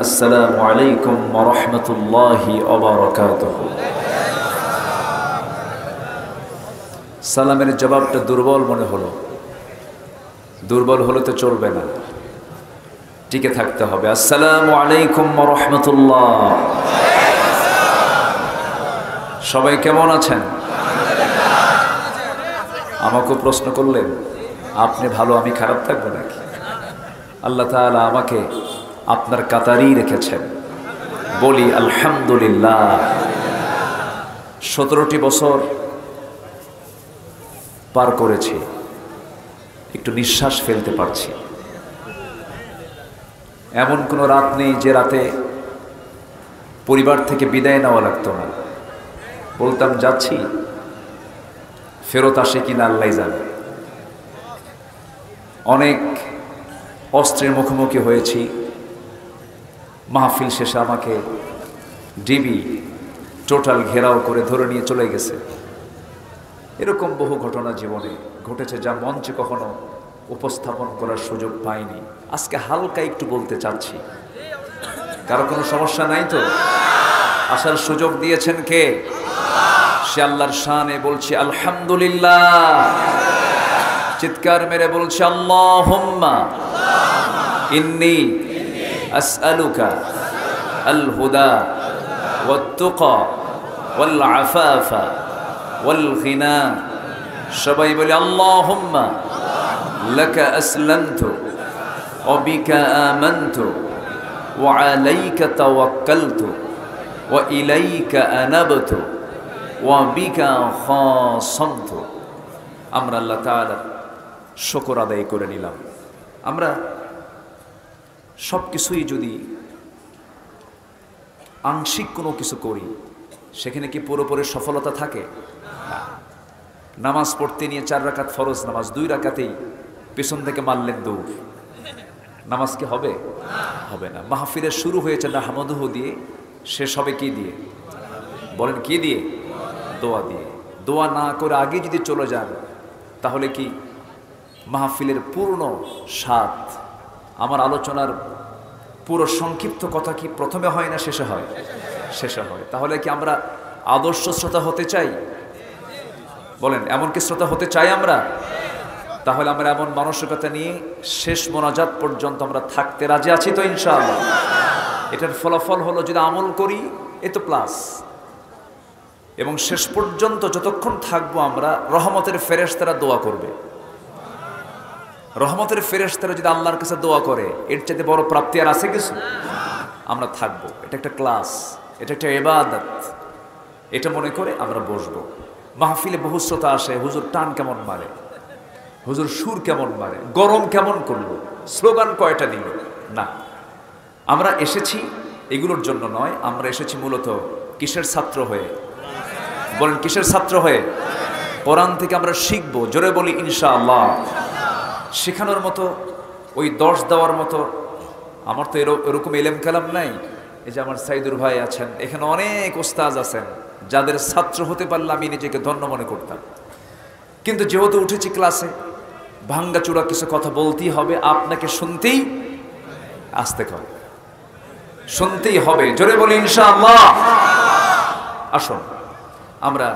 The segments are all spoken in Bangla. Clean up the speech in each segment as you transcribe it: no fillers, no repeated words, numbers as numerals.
আসসালামু আলাইকুম ওয়া রাহমাতুল্লাহি ওয়া বারাকাতুহু। সালামের জবাবটা দুর্বল মনে হলো। দুর্বল হলে তো চলবে না, টিকে থাকতে হবে। আসসালামু আলাইকুম ওয়া রাহমাতুল্লাহ। সবাই কেমন আছেন? আমাকে প্রশ্ন করলেন, আপনি ভালো আমি খারাপ থাকবো নাকি? আল্লাহ তাআলা আমাকে আপনার কাতারেই রেখেছেন, বলি আলহামদুলিল্লাহ। 17টি বছর পার করেছি, একটু নিঃশ্বাস ফেলতে পারছি। এমন কোনো রাত নেই যে রাতে পরিবার থেকে বিদায় নেওয়া লাগতো না। বলতাম যাচ্ছি, ফেরত আসে কিনা আল্লাহই জানে। অনেক অস্ত্রের মুখোমুখি হয়েছি। মাহফিল শেষে আমাকে ডিবি টোটাল ঘেরাও করে ধরে নিয়ে চলে গেছে। এরকম বহু ঘটনা জীবনে ঘটেছে, যা মঞ্চে কখনো উপস্থাপন করার সুযোগ পাইনি। আজকে হালকা একটু বলতে চাচ্ছি। কারো কোনো সমস্যা নাই তো? আসার সুযোগ দিয়েছেন কে? সে আল্লাহর শানে বলছি আলহামদুলিল্লাহ। চিৎকার মেরে বলছি আল্লাহুম্মা ইন্নী আসআলুকা আল হুদা ওয়াত তুকা ওয়াল আফাফা ওয়াল গিনা। সবাই বলি আল্লাহুম্মা লাকা আসলামতু ওয়া বিকা আমানতু ওয়া আলাইকা তাওয়াক্কালতু ওয়া ইলাইকা আনাবতু ওয়া বিকা খাসামতু। আমরা আল্লাহ তাআলার শুকর আদায় করে নিলাম। আমরা সব কিছুই যদি আংশিক কোনো কিছু করি, সেখানে কি পুরোপুরি সফলতা থাকে? নামাজ পড়তে নিয়ে 4 রাকাত ফরজ নামাজ, 2 রাকাতেই পেছন থেকে মারলেন দৌড়, নামাজ কি হবে? হবে না। মাহফিলের শুরু হয়েছে নাহমাদুহু দিয়ে, শেষ হবে কি দিয়ে? বলেন কি দিয়ে? দোয়া দিয়ে। দোয়া না করে আগে যদি চলে যান, তাহলে কি মাহফিলের পূর্ণ স্বাদ, আমার আলোচনার পুরো সংক্ষিপ্ত কথা কি প্রথমে হয় না শেষে হয়? শেষে হয়। তাহলে কি আমরা আদর্শ শ্রোতা হতে চাই? বলেন, এমন কি শ্রোতা হতে চাই আমরা? তাহলে আমরা এমন মানসিকতা নিয়ে শেষ মোনাজাত পর্যন্ত আমরা থাকতে রাজি আছি তো ইনশাআল্লাহ? এটার ফলাফল হলো যদি আমল করি এ তো প্লাস, এবং শেষ পর্যন্ত যতক্ষণ থাকবো আমরা, রহমতের ফেরেশতারা দোয়া করবে। রহমতের ফেরেশতারা যদি আল্লাহর কাছে দোয়া করে, এর চাইতে বড় প্রাপ্তি আর আছে কিছু? আমরা থাকবো। এটা একটা ক্লাস, এটা একটা ইবাদত। এটা মনে করে আমরা বসবো। মাহফিলে বহু শ্রোতা আসে, হুজুর টান কেমন মারে, হুজুর সুর কেমন মারে, গরম কেমন করলো, স্লোগান কয়টা দিল। না, আমরা এসেছি এগুলোর জন্য নয়। আমরা এসেছি মূলত কিসের ছাত্র হয়ে? বলেন, কিসের ছাত্র হয়ে? কোরআন থেকে আমরা শিখবো। জোরে বলি ইনশাআল্লাহ। শেখানোর মতো, ওই দর্শ দেওয়ার মতো আমার তো এরকম এলেম কালাম নাই। এই যে আমার সাইদুর ভাই আছেন, এখানে অনেক ওস্তাজ আছেন, যাদের ছাত্র হতে পারলে আমি নিজেকে ধন্য মনে করতাম। কিন্তু যেহেতু উঠেছি ক্লাসে, ভাঙ্গাচূড়া কিছু কথা বলতেই হবে, আপনাকে শুনতেই আসতে হবে, শুনতেই হবে। জোরে বলি ইনশাআল্লাহ। আসুন আমরা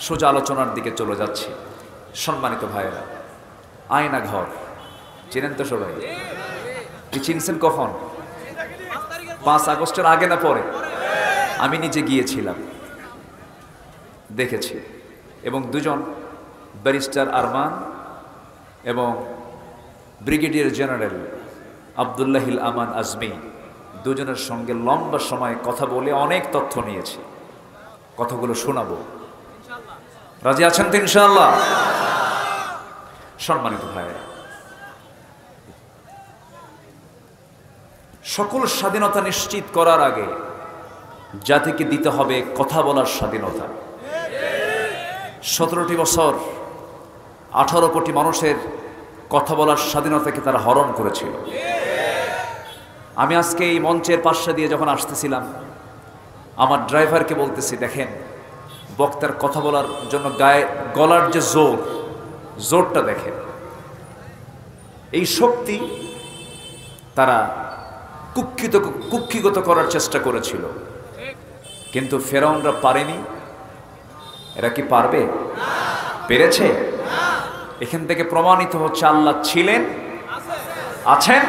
সোজা আলোচনার দিকে চলে যাচ্ছি। সম্মানিত ভাইয়েরা, আয়না ঘর চেনেন তো সবাই? কি চিনছেন? কখন? 5 আগস্টের আগে না পরে? আমি নিজে গিয়েছিলাম, দেখেছি। এবং 2জন ব্যারিস্টার আরমান এবং ব্রিগেডিয়ার জেনারেল আব্দুল্লাহিল আমান আজমি, 2জনের সঙ্গে লম্বা সময় কথা বলে অনেক তথ্য নিয়েছি। কথাগুলো শোনাবো। রাজি আছেন তো ইনশাআল্লাহ? সম্মানিত ভাইয়েরা, সকল স্বাধীনতা নিশ্চিত করার আগে জাতিকে দিতে হবে কথা বলার স্বাধীনতা। 17টি বছর 18 কোটি মানুষের কথা বলার স্বাধীনতাকে তারা হরণ করেছিল। আমি আজকে এই মঞ্চের পাশে দিয়ে যখন আসতেছিলাম, আমার ড্রাইভারকে বলতেছি, দেখেন বক্তার কথা বলার জন্য গায়ে গলার যে জোরটা দেখেন, এই শক্তি তারা কুক্ষিগত করার চেষ্টা করেছিল, কিন্তু ফেরাউনরা পারেনি। এরা কি পারবে? পেরেছে? এখান থেকে প্রমাণিত হচ্ছে আল্লাহ ছিলেন, আছেন,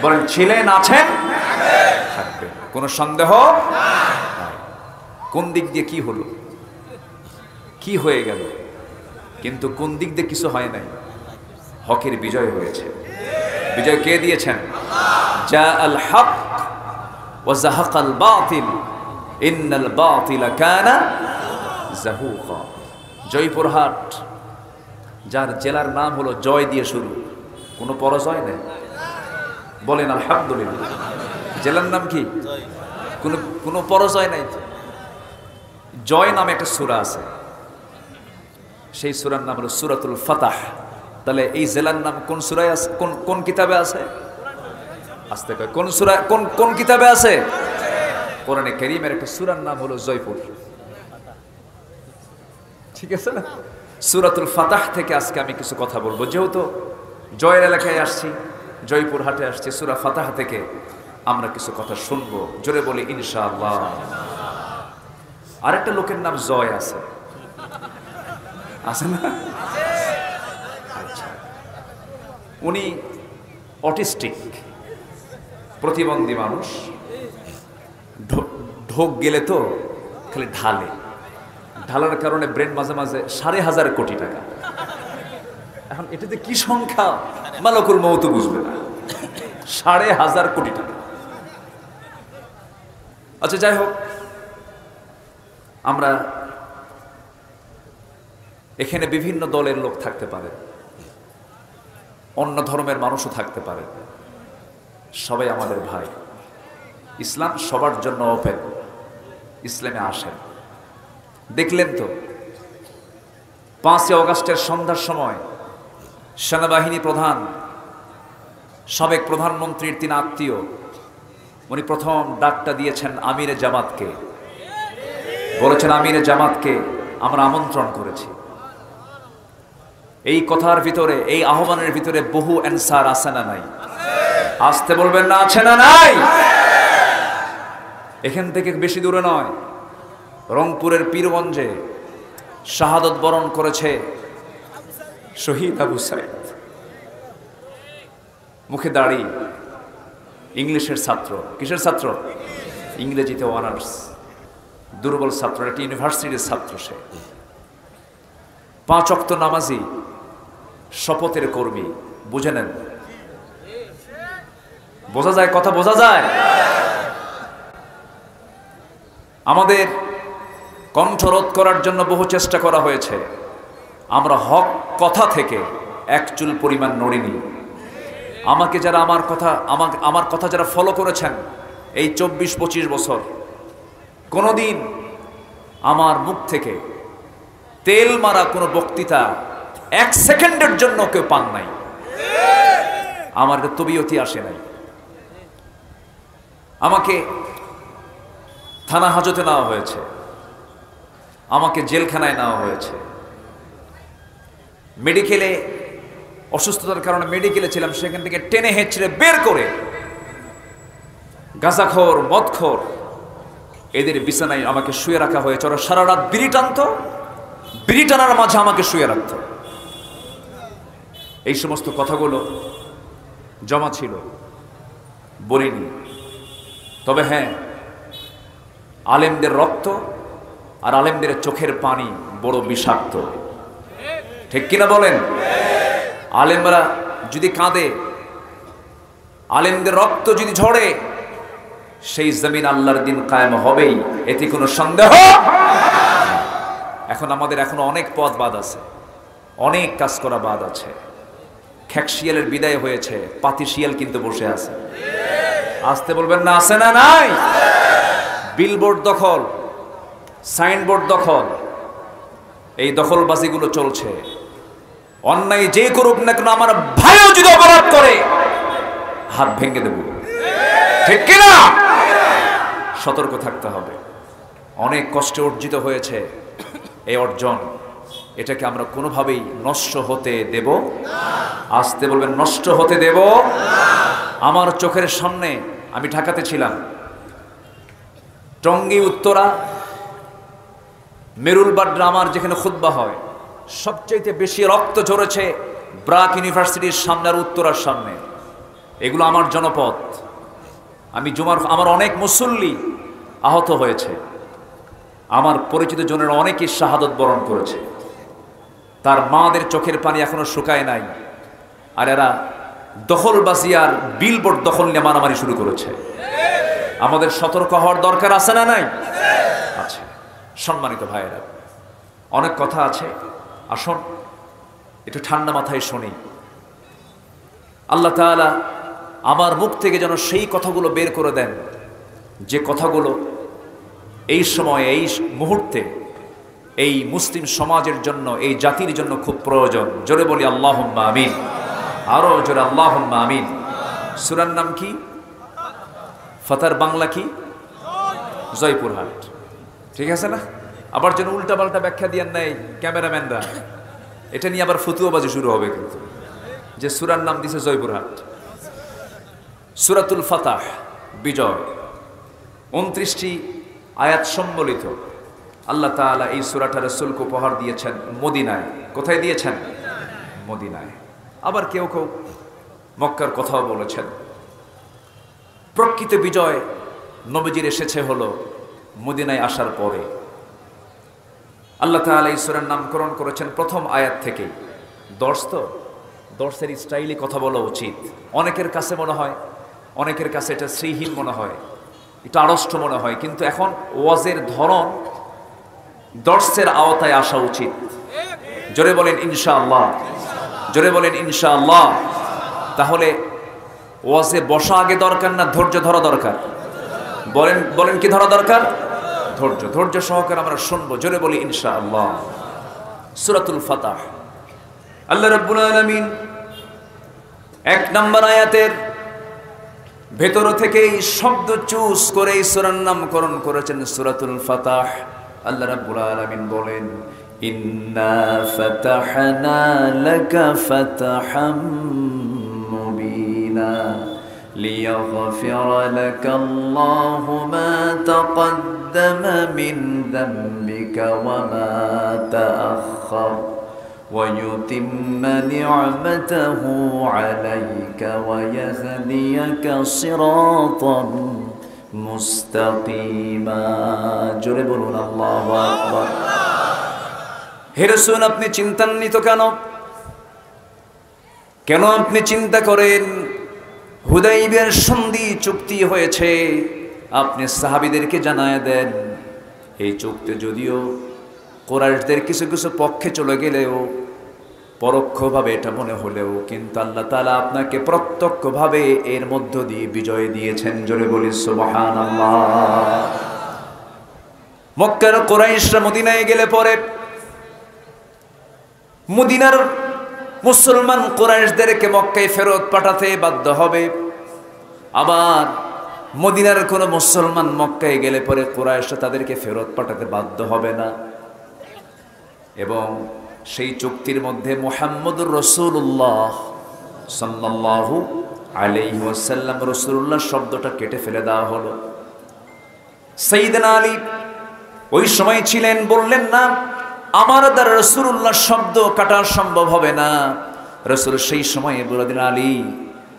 বলেন ছিলেন, আছেন, থাকবে, কোনো সন্দেহ নাই। কোন দিক দিয়ে কি হলো, কি হয়ে গেল, কিন্তু কোন দিক দিয়ে কিছু হয় নাই, হকের বিজয় হয়েছে। বিজয় কে দিয়েছেন? জা আল হক ওয়া যাহাকাল বাতিল ইন্নাল বাতিলা কানা যাহুকা। জয়পুরহাট, যার জেলার নাম হলো জয় দিয়ে শুরু, কোনো পরাজয় নেই, বলেন আলহামদুলিল্লাহ। জেলার নাম কি? কোনো পরাজয় নাই। জয় নামে একটা সূরা আছে, সেই সূরার নাম হলো সূরাতুল ফাতাহ। তাহলে এই জেলার নাম কোন সূরায় আছে, কোন কিতাবে আছে? আস্তে কয়, কোন সূরা, কোন কিতাবে আছে? কোরআনে কারীমের একটা সূরার নাম হলো জয়পুর। ঠিক আছে না? সূরাতুল ফাতাহ থেকে আজকে আমি কিছু কথা বলবো, যেহেতু জয়ের এলাকায় আসছি, জয়পুর হাটে আসছি, সূরা ফাতাহ থেকে আমরা কিছু কথা শুনবো। জোরে বলি ইনশাআল্লাহ। আরেকটা লোকের নাম জয় আছে, আছে না? আচ্ছা, উনি অটিস্টিক, প্রতিবন্ধী মানুষ। ঢোক গেলে তো খালি ঢালার কারণে ব্রেন মাঝে মাঝে 5,500 কোটি টাকা। এখন এটাতে কি সংখ্যা মালাকুল মউত বুঝবে না, 5,500 কোটি টাকা। আচ্ছা, যাই হোক, আমরা এখানে বিভিন্ন দলের লোক থাকতে পারে, অন্য ধর্মের মানুষও থাকতে পারে, সবাই আমাদের ভাই। ইসলাম সবার জন্য ওপেন, ইসলামে আসেন। দেখলেন তো 5ই অগাস্টের সন্ধ্যার সময় সেনাবাহিনী প্রধান, সাবেক প্রধানমন্ত্রীর 3 আত্মীয়, উনি প্রথম ডাকটা দিয়েছেন আমিরে জামাতকে, বলেছেন আমিরে জামাতকে আমরা আমন্ত্রণ করেছি। এই কথার ভিতরে, এই আহ্বানের ভিতরে বহু অ্যান্সার আছে না নাই? আসতে বলবেন না, আছে না নাই? এখান থেকে বেশি দূরে নয়, রংপুরের পীরগঞ্জে শাহাদত বরণ করেছে শহীদ আবু সাইদ। মুখে দাড়ি, ইংলিশের ছাত্র। কিসের ছাত্র? ইংরেজিতে অনার্স, দুর্বল ছাত্র, একটা ইউনিভার্সিটির ছাত্র। সে 5 ওয়াক্ত নামাজি, শপথের কর্মী। বুঝে নেন, বোঝা যায়, কথা বোঝা যায়। আমাদের কণ্ঠরোধ করার জন্য বহু চেষ্টা করা হয়েছে, আমরা হক কথা থেকে এক চুল পরিমাণ নড়িনি। আমাকে যারা আমার কথা যারা ফলো করেছেন এই 24-25 বছর, কোনোদিন আমার মুখ থেকে তেল মারা কোনো বক্তৃতা 1 সেকেন্ডের জন্য কেউ পান নাই। আমার তবিয়তি আসে নাই। আমাকে থানা হাজতে নেওয়া হয়েছে, আমাকে জেলখানায় নেওয়া হয়েছে, মেডিকেলে অসুস্থতার কারণে মেডিকেলে ছিলাম, সেখান থেকে টেনে হেঁচড়ে বের করে গাঁজাখোর, মদখোর, এদের বিছানায় আমাকে শুয়ে রাখা হয়েছে। ওরা সারা রাত বিড়ি টানত, বিড়ি টানার মাঝে আমাকে শুয়ে রাখত। এই সমস্ত কথাগুলো জমা ছিল, বলিনি। তবে হ্যাঁ, আলেমদের রক্ত আর আলেমদের চোখের পানি বড় বিষাক্ত, ঠিক কিনা বলেন? আলেমরা যদি কাঁদে, আলেমদের রক্ত যদি ঝরে, সেই জমিন আল্লাহর দিন কায়েম হবেই, এতে কোনো সন্দেহ। এখন আমাদের এখনো অনেক পথ বাদ আছে, অনেক কাজ করা বাদ আছে। খ্যাকশিয়ালের বিদায় হয়েছে, পাতিশিয়াল কিন্তু বসে আছে। আসতে বলবেন না, আছে না নাই? বিলবোর্ড দখল, সাইনবোর্ড দখল, এই দখলবাজিগুলো চলছে। অন্যায় যে করুক না কেন, আমার ভাইও যদি অপরাধ করে হাত ভেঙে দেব, ঠিক কিনা? সতর্ক থাকতে হবে। অনেক কষ্টে অর্জিত হয়েছে এই অর্জন, এটাকে আমরা কোনোভাবেই নষ্ট হতে দেব। আসতে বলবেন, নষ্ট হতে দেব না। আমার চোখের সামনে, আমি ঢাকাতে ছিলাম, টঙ্গী উত্তরা মেরুলবাদ ড্রামার যেখানে খুতবা হয়, সবচেয়ে বেশি রক্ত ঝরেছে ব্রাক ইউনিভার্সিটির সামনে আর উত্তরার সামনে। এগুলো আমার জনপদ। আমি আমার অনেক মুসল্লি আহত হয়েছে, আমার পরিচিত জনের অনেকেই শাহাদত বরণ করেছে। তার মাদের চোখের পানি এখনো শুকায় নাই, আর এরা দখলবাজি আর বিলবোর্ড দখল নিয়ে মারামারি শুরু করেছে। আমাদের সতর্ক হওয়ার দরকার আছে না নাই? আছে। সম্মানিত ভাইয়েরা, অনেক কথা আছে, আসুন একটু ঠান্ডা মাথায় শুনি। আল্লাহ তাআলা আমার মুখ থেকে যেন সেই কথাগুলো বের করে দেন যে কথাগুলো এই সময়ে, এই মুহূর্তে এই মুসলিম সমাজের জন্য, এই জাতির জন্য খুব প্রয়োজন। জোরে বলি আল্লাহুম্মা আমিন। আরো জোরে আল্লাহুম্মা আমিন। সূরার নাম কি? ফাতার বাংলা কি? জয়পুরহাট। ঠিক আছে না? আবার যেন উল্টাপাল্টা ব্যাখ্যা দিয়ার নাই ক্যামেরাম্যানরা, এটা নিয়ে আবার ফতুয়াবাজি শুরু হবে কিন্তু, যে সূরার নাম দিছে জয়পুরহাট। সূরাতুল ফাতাহ, বিজয়, 29টি আয়াত সম্বলিত। আল্লাহ তাআলা এই সূরাটা রাসূলকে উপহার দিয়েছেন মদিনায়। কোথায় দিয়েছেন? মদিনায়। আবার কেউ কেউ মক্কার কথাও বলেছেন। প্রকৃত বিজয় নবীজির এসেছে হলো মদিনায় আসার পরে। আল্লাহ তাআলা এই সূরার নামকরণ করেছেন প্রথম আয়াত থেকে। দর্শের স্টাইলে কথা বলা উচিত। অনেকের কাছে মনে হয়, অনেকের কাছে এটা শ্রীহীন মনে হয়, এটা আড়ষ্ট মনে হয়, কিন্তু এখন ওয়াজের ধরন দর্শের আওতায় আসা উচিত। জোরে বলেন ইনশাআল্লাহ, জোরে বলেন ইনশাআল্লাহ। তাহলে ওয়াজে বসা আগে দরকার না ধৈর্য ধরা দরকার? বলেন কি ধরা দরকার? ধৈর্য সহকারে আমরা শুনবো। জোরে বলি ইনশাআল্লাহ। সূরাতুল ফাতাহ, আল্লাহ রাব্বুল আলামিন 1 নম্বর আয়াতের ভেতর থেকেই শব্দ চুজ করে এই সূরার নামকরণ করেছেন সূরাতুল ফাতাহ। আল্লাহ রাব্বুল আলামিন বলেন, ইন্না ফাতাহনা লাকা ফাতহাম মুবিনা লিয়াগফিরা লাকাল্লাহু মা তাকদ্দামা মিন যামবিকা ওয়া মা তাআখার ويتم نعمته عليك ويهديك صراطا মুস্তাকিমা। জোরে বলুন আল্লাহু আকবার। হে রাসূল, আপনি চিন্তান্বিত কেন আপনি চিন্তা করেন? হুদাইবিয়ার সন্ধি চুক্তি হয়েছে, আপনি সাহাবীদেরকে জানায় দেন। এই চুক্তি যদিও কুরাইশদের কিছু কিছু পক্ষে চলে গেলেও, পরোক্ষভাবে এটা মনে হলেও, কিন্তু আল্লাহ তাআলা আপনাকে প্রত্যক্ষভাবে এর মধ্য দিয়ে বিজয় দিয়েছেন। জোরে বলি সুবহানাল্লাহ। মক্কার কুরাইশরা মদিনায় গেলে পরে মদিনার মুসলমান কুরাইশদেরকে মক্কায় ফেরত পাঠাতে বাধ্য হবে। আবার মদিনার কোনো মুসলমান মক্কায় গেলে পরে কুরাইশরা তাদেরকে ফেরত পাঠাতে বাধ্য হবে না। এবং সেই চুক্তির মধ্যে মুহাম্মদুর রাসূলুল্লাহ সাল্লাল্লাহু আলাইহি ওয়াসাল্লাম, রাসূলুল্লাহ শব্দটা কেটে ফেলে দেওয়া হলো। সাইয়েদনা আলী ওই সময় ছিলেন, বললেন না আমার দ্বারা রাসূলুল্লাহ শব্দ কাটা সম্ভব হবে না। রাসূল সেই সময়ে বলে দিলেন, আলী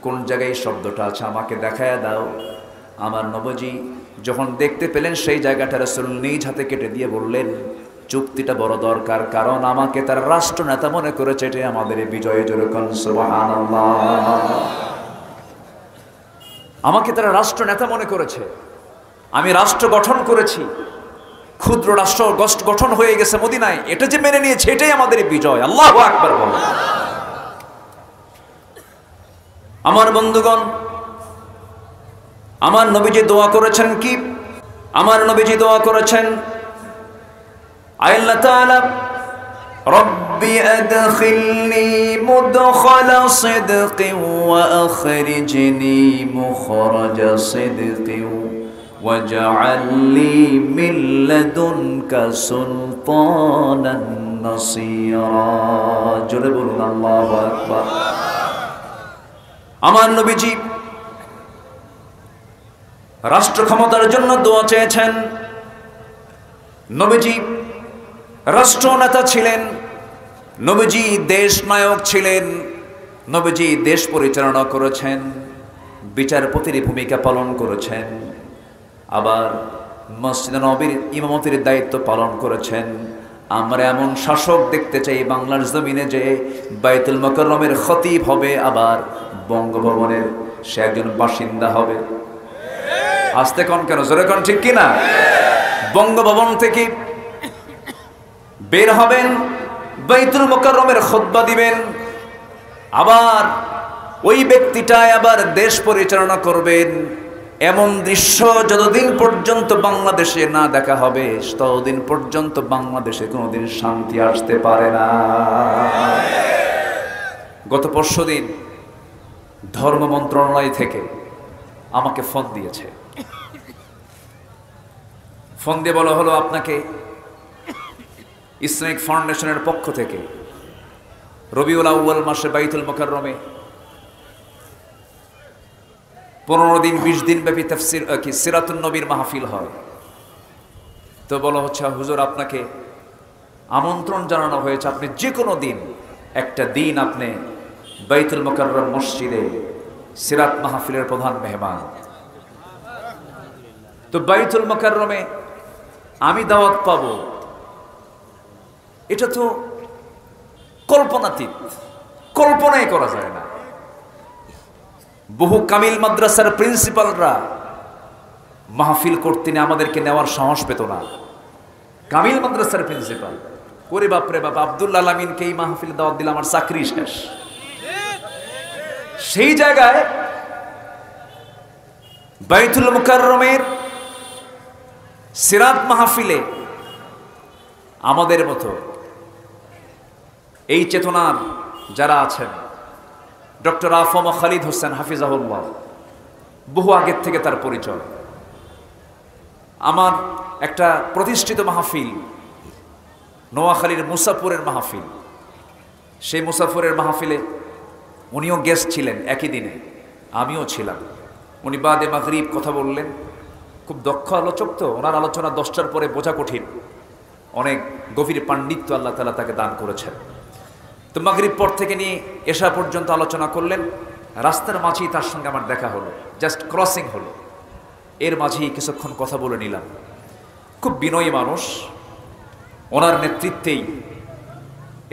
কোন জায়গায় শব্দটা আছে আমাকে দেখায় দাও। আমার নবজি যখন দেখতে পেলেন সেই জায়গাটা, রাসূল নিজ হাতে কেটে দিয়ে বললেন, চুক্তিটা বড় দরকার, কারণ আমাকে তার রাষ্ট্রনেতা মনে করেছে, এটাই আমাদের বিজয়। জোরে কোন সুবহানাল্লাহ। আমাকে তারা রাষ্ট্রনেতা মনে করেছে, আমি রাষ্ট্র গঠন করেছি, ক্ষুদ্র রাষ্ট্র গঠন হয়ে গেছে মদিনায়, এটা যে মেনে নিয়েছে এটাই আমাদের বিজয়। আল্লাহু আকবার বলেন। আমার বন্ধুগণ, আমার নবীজি দোয়া করেছেন কি? আমার নবীজি দোয়া করেছেন, আল্লাহ তাআলা রব্বি আদখিলনি মুদখালা সিদকিন ওয়া আখরিজনি মুখরাজা সিদকিন ওয়াজআল লি মিন লাদুনকা সুলতানান নাসীরা। জোরে বলুন আল্লাহু আকবার। আমার নবীজি রাষ্ট্র ক্ষমতার জন্য দোয়া চেয়েছেন। নবীজি রাষ্ট্রনেতা ছিলেন, নবীজি দেশ নায়ক ছিলেন, নবীজি দেশ পরিচালনা করেছেন, বিচারপতির ভূমিকা পালন করেছেন, আবার মসজিদে নববীর ইমামতির দায়িত্ব পালন করেছেন। আমরা এমন শাসক দেখতে চাই বাংলার জমিনে যে বাইতুল মুকাররমের খতিব হবে, আবার বঙ্গভবনের সে একজন বাসিন্দা হবে। আস্তে কোন কেন, জোরে কোন, ঠিক কিনা? বঙ্গভবন থেকে বের হবেন, বাইতুল মুকাররমের খুতবা দিবেন, আবার ওই ব্যক্তিটাই আবার দেশ পরিচালনা করবেন। এমন দৃশ্য যতদিন পর্যন্ত বাংলাদেশে না দেখা হবে ততদিন পর্যন্ত বাংলাদেশে কোনোদিন শান্তি আসতে পারে না। গত পরশুদিন ধর্ম মন্ত্রণালয় থেকে আমাকে ফোন দিয়েছে। ফোন দিয়ে বলা হলো, আপনাকে ইসলামিক ফাউন্ডেশনের পক্ষ থেকে রবিউল আউয়াল মাসে বাইতুল মুকাররমে 15 দিন 20 দিন ব্যাপী তাফসীর সিরাতুন নবীর মাহফিল হয়। তো বলা হচ্ছে, হুজুর আপনাকে আমন্ত্রণ জানানো হয়েছে, আপনি যে কোনো দিন একটা দিন আপনি বাইতুল মুকাররম মসজিদে সিরাত মাহফিলের প্রধান মেহমান। তো বাইতুল মুকাররমে আমি দাওয়াত পাবো, এটা তো কল্পনাতীত, কল্পনাই করা যায় না। বহু কামিল মাদ্রাসার প্রিন্সিপালরা মাহফিল করতে আমাদেরকে নেওয়ার সাহস পেত না। কামিল মাদ্রাসার প্রিন্সিপাল করে, বাপরে বাপ, আব্দুল আলামিনকে এই মাহফিল দাওয়াত দিলে আমার চাকরি শেষ। সেই জায়গায় বাইতুল মুকাররমের সিরাত মাহফিলে আমাদের মতো এই চেতনার যারা আছেন, ডক্টর আফম খালিদ হোসেন হাফিজাহুল্লাহ, বহু আগের থেকে তার পরিচয়। আমার একটা প্রতিষ্ঠিত মাহফিল নোয়াখালীর মুসাফুরের মাহফিল, সেই মুসাফুরের মাহফিলে উনিও গেস্ট ছিলেন, একই দিনে আমিও ছিলাম। উনি বাদে মাগরিব কথা বললেন, খুব দক্ষ আলোচক, তো ওনার আলোচনা 10টার পরে বোঝা কঠিন, অনেক গভীর পাণ্ডিত্য আল্লাহ তাআলা তাকে দান করেছেন। তো মাগরিব পর থেকে নিয়ে এশা পর্যন্ত আলোচনা করলেন। রাস্তার মাঝেই তার সঙ্গে আমার দেখা হলো, জাস্ট ক্রসিং হলো, এর মাঝেই কিছুক্ষণ কথা বলে নিলাম। খুব বিনয়ী মানুষ, ওনার নেতৃত্বেই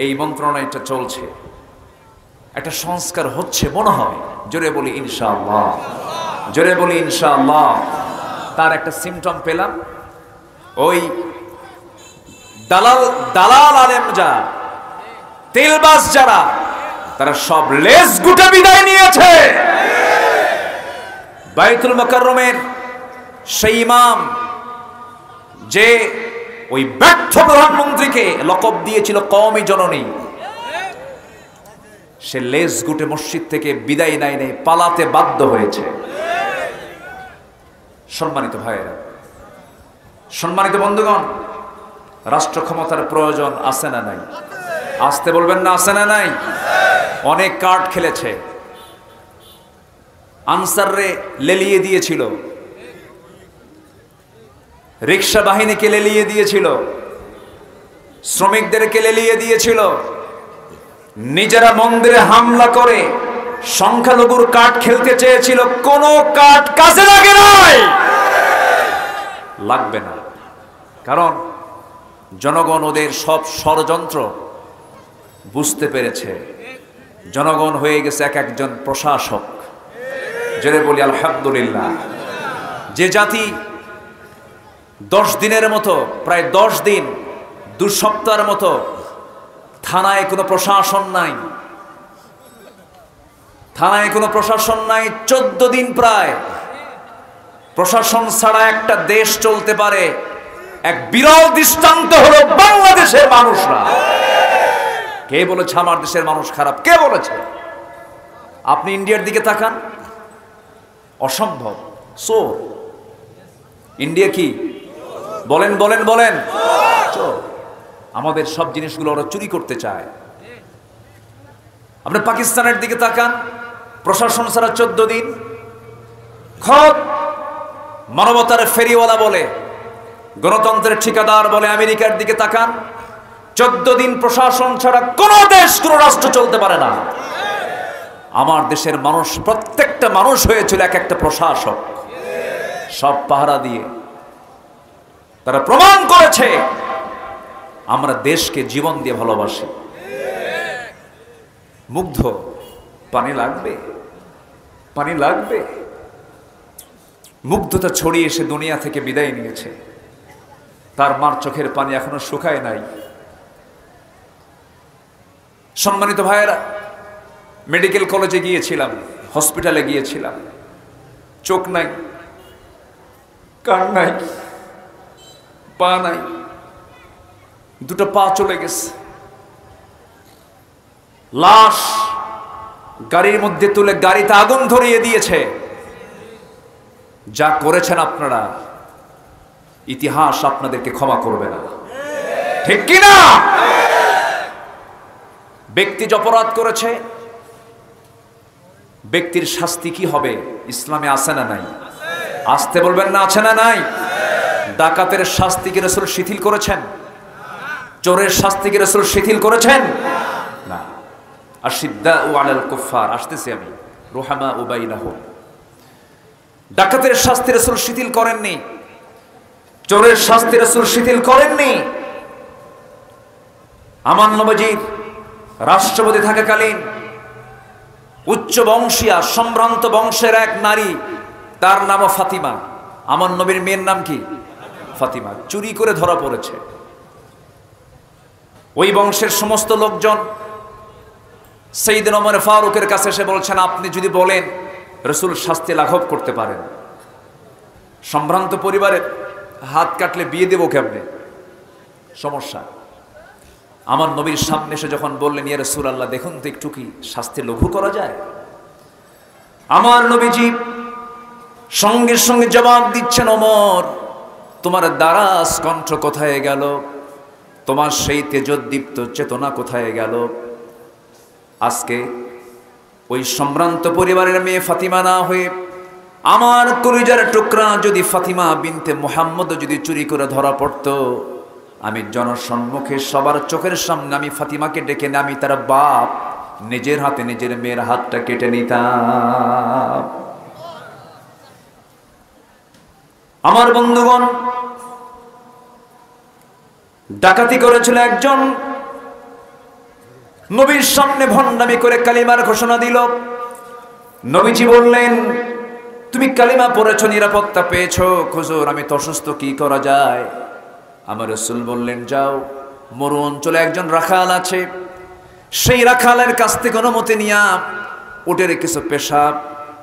এই মন্ত্রণালয়টা চলছে, একটা সংস্কার হচ্ছে মনে হয়। জোরে বলি ইনশাআল্লাহ, জোরে বলি ইনশাআল্লাহ। তার একটা সিমটম পেলাম, ওই দালাল আলেম যা, তেলবাস যারা, তারা সব লেজ গুটে বিদায় নিয়েছে। বাইতুল মুকাররমের সেই ইমাম যে ওই ব্যর্থ প্রধানমন্ত্রীকে লকব দিয়েছিল কওমি জননী, সে লেজ গুটে মসজিদ থেকে বিদায় নেয় নাই, পালাতে বাধ্য হয়েছে। সম্মানিত ভাইয়েরা, সম্মানিত বন্ধুগণ, রাষ্ট্র ক্ষমতার প্রয়োজন আছে না নাই? আসতে বলবেন না, আছে না নাই? অনেক কার্ড খেলেছে, আনসাররে লেলিয়ে দিয়েছিল, রিক্সা বাহিনীকে লেলিয়ে দিয়েছিল, শ্রমিকদেরকে লেলিয়ে দিয়েছিল, নিজেরা মন্দিরে হামলা করে সংখ্যালঘুর কার্ড খেলতে চেয়েছিল। কোনো কার্ড কাজে লাগে নাই, লাগবে না, কারণ জনগণ ওদের সব ষড়যন্ত্র বুঝতে পেরেছে। জনগণ হয়ে গেছে এক একজন প্রশাসক। জেনে বলি আলহামদুলিল্লাহ। যে জাতি 10 দিনের মতো, প্রায় 10 দিন 2 সপ্তাহের মতো থানায় কোনো প্রশাসন নাই, থানায় কোনো প্রশাসন নাই, 14 দিন প্রায় প্রশাসন ছাড়া একটা দেশ চলতে পারে, এক বিরল দৃষ্টান্ত হলো বাংলাদেশের মানুষরা। কে বলেছে আমার দেশের মানুষ খারাপ? কে বলেছে? আপনি ইন্ডিয়ার দিকে তাকান, অসম্ভব চোর। ইন্ডিয়া কি বলেন বলেন বলেন? চোর। আমাদের সব জিনিসগুলো ওরা চুরি করতে চায়। আপনি পাকিস্তানের দিকে তাকান, প্রশাসন ছাড়া 14 দিন, খত মানবতার ফেরিওয়ালা বলে, গণতন্ত্রের ঠিকাদার বলে আমেরিকার দিকে তাকান। 14 দিন প্রশাসন ছাড়া কোনো দেশ, কোনো রাষ্ট্র চলতে পারে না। আমার দেশের মানুষ, প্রত্যেকটা মানুষ হয়েছিল এক একটা প্রশাসক, সব পাহারা দিয়ে। তারা প্রমাণ করেছে আমরা দেশকে জীবন দিয়ে ভালোবাসি। মুগ্ধ, পানি লাগবে, পানি লাগবে। মুগ্ধতা ছড়িয়ে এসে দুনিয়া থেকে বিদায় নিয়েছে। তার মার চোখের পানি এখনো শুকায় নাই। সম্মানিত ভাইয়েরা, মেডিকেল কলেজে গিয়েছিলাম, হসপিটালে গিয়েছিলাম, চোখ নাই, কান নাই, পা নাই, দুটো পা চলে গেছে। লাশ গাড়ির মধ্যে তুলে গাড়িতে আগুন ধরিয়ে দিয়েছে। যা করেছেন আপনারা, ইতিহাস আপনাদেরকে ক্ষমা করবে না, ঠিক কিনা? ব্যক্তি যে অপরাধ করেছে, ব্যক্তির শাস্তি কি হবে ইসলামে আছে না নাই? আসতে বলবেন না, আছে না নাই? ডাকাতের শাস্তি কি রাসূল শিথিল করেছেন? চোরের শাস্তি কি রাসূল শিথিল করেছেন? না। আশিদ্দাউ আলাল কুফার, আসতেছি আমি, রুহামাউ বাইনাহুম। ডাকাতের শাস্তি রাসূল শিথিল করেননি, চোরের শাস্তি রাসূল শিথিল করেননি। আমার নবীজির রাষ্ট্রপতি থাকাকালীন উচ্চ বংশীয়া সম্ভ্রান্ত বংশের এক নারী, তার নামও ফাতিমা। আমার নবীর মেয়ের নাম কি? ফাতিমা। চুরি করে ধরা পড়েছে। ওই বংশের সমস্ত লোকজন সাইয়েদনা ওমর ফারুকের কাছে এসে বলছেন, আপনি যদি বলেন রাসূল শাস্তি লাঘব করতে পারেন। সম্ভ্রান্ত পরিবারের, হাত কাটলে বিয়ে দেবো কেমনে, সমস্যা। আমার নবীর সামনে এসে যখন বললেন, ইয়া রাসূলুল্লাহ, দেখুন তো একটু কি শাস্তি লঘু করা যায়? আমার নবীজি সঙ্গে সঙ্গে জবাব দিচ্ছেন, ওমর, তোমার দারাজ কণ্ঠ কোথায় গেল? তোমার সেই তেজোদ্দীপ্ত চেতনা কোথায় গেল? আজকে ওই সম্ভ্রান্ত পরিবারের মেয়ে ফাতিমা না হয়ে আমার কলিজার টুকরা যদি ফাতিমা বিনতে মুহাম্মদ যদি চুরি করে ধরা পড়তো, আমি জনসম্মুখে সবার চোখের সামনে আমি ফাতিমাকে ডেকে নিয়ে আমি তার বাপ নিজের হাতে নিজের মেয়ের হাতটা কেটে নিতাম। আমার বন্ধুগণ, ডাকাতি করেছিল একজন, নবীর সামনে ভণ্ডামি করে কালিমার ঘোষণা দিল। নবীজি বললেন, তুমি কালিমা পড়েছো, নিরাপত্তা পেয়েছো, হুজুর আমি তো অসুস্থ, কি করা যায়? আমার রাসূল বললেন, যাও, মরু অঞ্চলে একজন রাখাল আছে, সেই রাখালের কাছ থেকে অনুমতি নিয়া উটের কিছু পেশাব,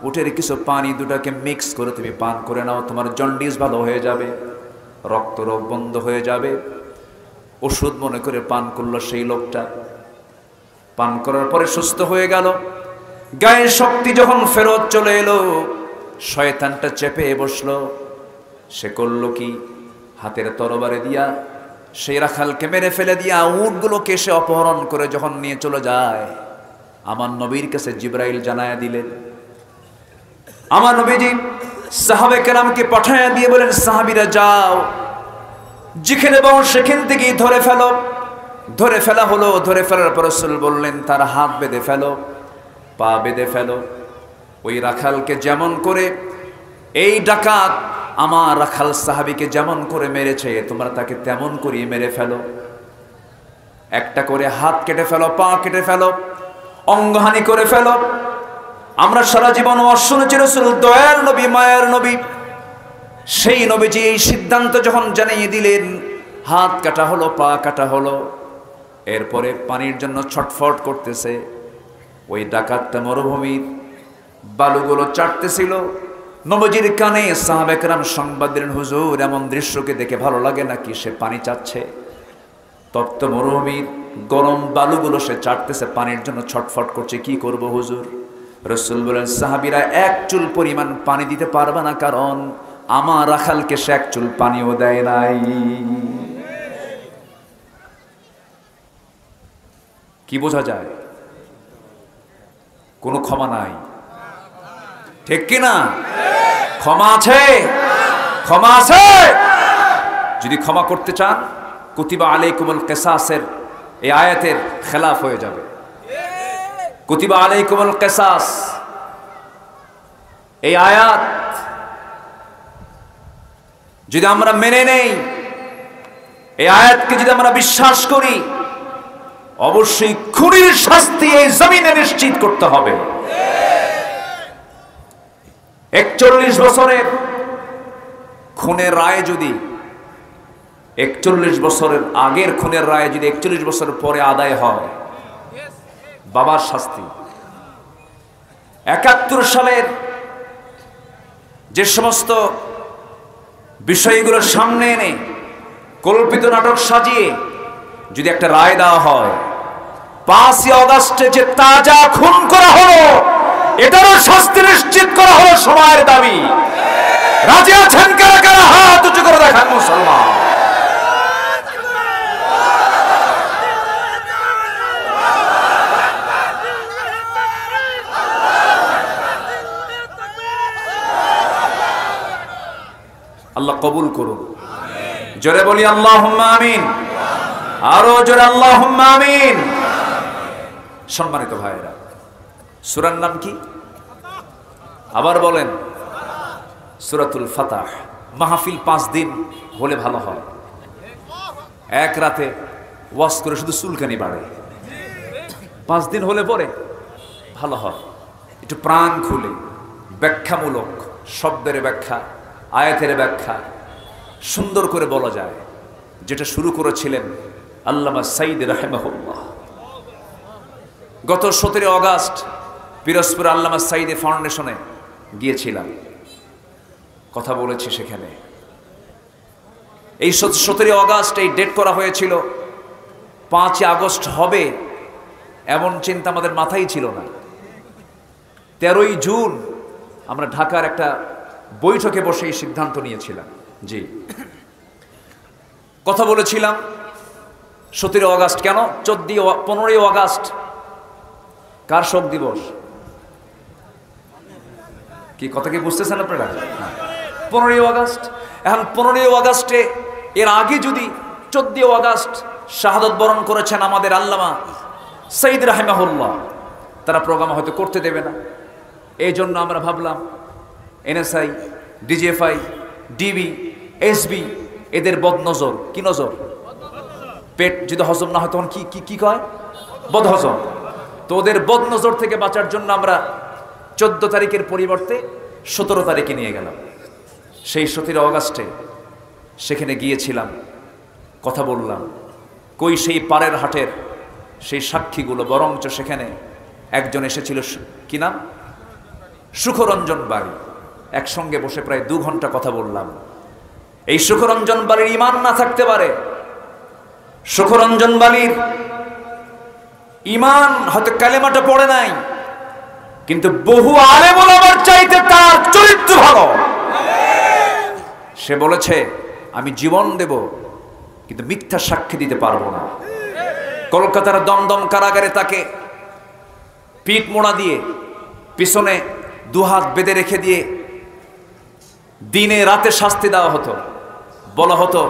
উটের কিছু পানি দুটাকে মিক্স করে তুমি পান করে নাও, তোমার জন্ডিস ভালো হয়ে যাবে, রক্ত রোগ বন্ধ হয়ে যাবে। ওষুধ মনে করে পান করলো সেই লোকটা। পান করার পরে সুস্থ হয়ে গেল। গায়ের শক্তি যখন ফেরত চলে এলো, শয়তানটা চেপে বসলো। সে করলো কি, হাতের তরবারে দিয়া সেই রাখালকে মেরে ফেলে দিয়া উটগুলোকে সে অপহরণ করে যখন নিয়ে চলে যায়, আমার নবীর কাছে জিবরাইল জানায়া দিলেন। আমার নবীজি সাহাবে কেরামকে পাঠায়া দিয়ে বলেন, সাহাবীরা যাও, যেখানে পাও সেখান থেকে ধরে ফেলো। ধরে ফেলা হলো। ধরে ফেলার পর রাসূল বললেন, তার হাত বেঁধে ফেলো, পা বেঁধে ফেলো। ওই রাখালকে যেমন করে এই ডাকাত আমার রাখাল সাহাবীকে যেমন করে মেরেছে, তোমরা তাকে তেমন করিয়ে মেরে ফেলো। একটা করে হাত কেটে ফেলো, পা কেটে ফেলো, অঙ্গহানি করে ফেলো। আমরা সারা জীবন শুনেছি রাসূল দয়ার নবী, মায়ের নবী, সেই নবীজি এই সিদ্ধান্ত যখন জানিয়ে দিলেন, হাত কাটা হলো, পা কাটা হলো। এরপরে পানির জন্য ছটফট করতেছে। ওই ডাকাতটা মরুভূমির বালুগুলো চাটতেছিল। নবীজির কানে সাহাবা কেরাম সংবাদ দিলেন, হুজুর এমন দৃশ্যকে দেখে ভালো লাগে নাকি? সে পানি চাচ্ছে, তপ্ত মরুভূমির গরম বালুগুলো সে চাটতেছে, পানির জন্য ছটফট করছে, কি করব হুজুর? রাসূল বলেন, সাহাবীরা এক চুল পরিমাণ পানি দিতে পারবে না, কারণ আমার রাখালকে সে এক চুল পানিও দেয় নাই। কি বোঝা যায়? কোনো ক্ষমা নাই, ঠিক কিনা? ক্ষমা আছে? ক্ষমা আছে? যদি ক্ষমা করতে চান, কুতিবা আলাইকুমুল কিসাসের এই আয়াতের খেলাফ হয়ে যাবে। কুতিবা আলাইকুমুল কিসাস এই আয়াত যদি আমরা মেনে নেই, এই আয়াতকে যদি আমরা বিশ্বাস করি, অবশ্যই খুনির শাস্তি এই জমিনে নিশ্চিত করতে হবে। 41 বছরের খুনের রায় যদি 41 বছরের আগের খুনের রায় যদি 41 বছর পরে আদায় হয়, বাবার শাস্তি। 71 সালের যে সমস্ত বিষয়গুলো সামনে এনে কল্পিত নাটক সাজিয়ে যদি একটা রায় দেওয়া হয়, 5ই আগস্টে যে তাজা খুন করা হলো, এটারও শাস্তি নিশ্চিত করা হলো সময়ের দাবি। রাজি আছেন কারা কারা? হাত উঁচু করে দেখান মুসলমান। আল্লাহ কবুল করুন। জোরে বলি আল্লাহুম্মা আমিন। আরো জোরে আল্লাহুম্মা আমিন। সম্মানিত ভাইরা, সূরার নাম কি? আবার বলেন। সূরাতুল ফাতাহ। মাহফিল 5 দিন হলে ভালো হয়। এক রাতে ওয়াজ করে শুধু চুলকানি বাড়ে। 5 দিন হলে পরে ভালো হয়। একটু প্রাণ খুলে ব্যাখ্যামূলক শব্দের ব্যাখ্যা, আয়াতের ব্যাখ্যা সুন্দর করে বলা যায়, যেটা শুরু করেছিলেন আল্লামা সাইদ রাহিমাহুল্লাহ। গত 17 আগস্ট পিরোজপুর আল্লামা সাইদে ফাউন্ডেশনে গিয়েছিলাম, কথা বলেছি সেখানে। এই 17 আগস্ট এই ডেট করা হয়েছিল, 5 আগস্ট হবে এমন চিন্তা আমাদের মাথায় ছিল না। 13ই জুন আমরা ঢাকার একটা বৈঠকে বসে এই সিদ্ধান্ত নিয়েছিলাম। জি, কথা বলেছিলাম 17 আগস্ট কেন, 15ই আগস্ট কার শোক দিবস? কি কথা কি বুঝতেছেন আপনারা? 15ই আগস্ট। এখন 15ই আগস্টে এর আগে যদি 14 আগস্ট শাহাদত বরণ করেছেন আমাদের আল্লামা সাইদ রাহিমাহুল্লাহ, তারা প্রোগ্রাম হয়তো করতে দেবে না। এই জন্য আমরা ভাবলাম এনএসআই, ডিজিএফআই, ডিবি, এসবি এদের বদনজর। কি নজর? পেট যদি হজম না হয় তখন কি কয়? বদহজম। তো ওদের বদনজর থেকে বাঁচার জন্য আমরা 14 তারিখের পরিবর্তে 17 তারিখে নিয়ে গেলাম। সেই 17 আগস্টে সেখানে গিয়েছিলাম, কথা বললাম। কই সেই পাড়ের হাটের সেই সাক্ষীগুলো, বরঞ্চ সেখানে একজন এসেছিল, কি নাম? সুখরঞ্জন বাড়ি। একসঙ্গে বসে প্রায় 2 ঘন্টা কথা বললাম। এই সুখরঞ্জন বাড়ির ঈমান না থাকতে পারে, সুখরঞ্জন বাড়ির ঈমান হয়তো কালেমাটা পড়ে নাই, কিন্তু বহু আলেম ওলামার চাইতে তার চরিত্র ভালো। সে বলেছে আমি জীবন দেব কিন্তু মিথ্যা সাক্ষী দিতে পারবো না। কলকাতার দমদম কারাগারে তাকে পিঠ মোড়া দিয়ে পিছনে 2 হাত বেঁধে রেখে দিয়ে দিনে রাতে শাস্তি দেওয়া হতো। বলা হতো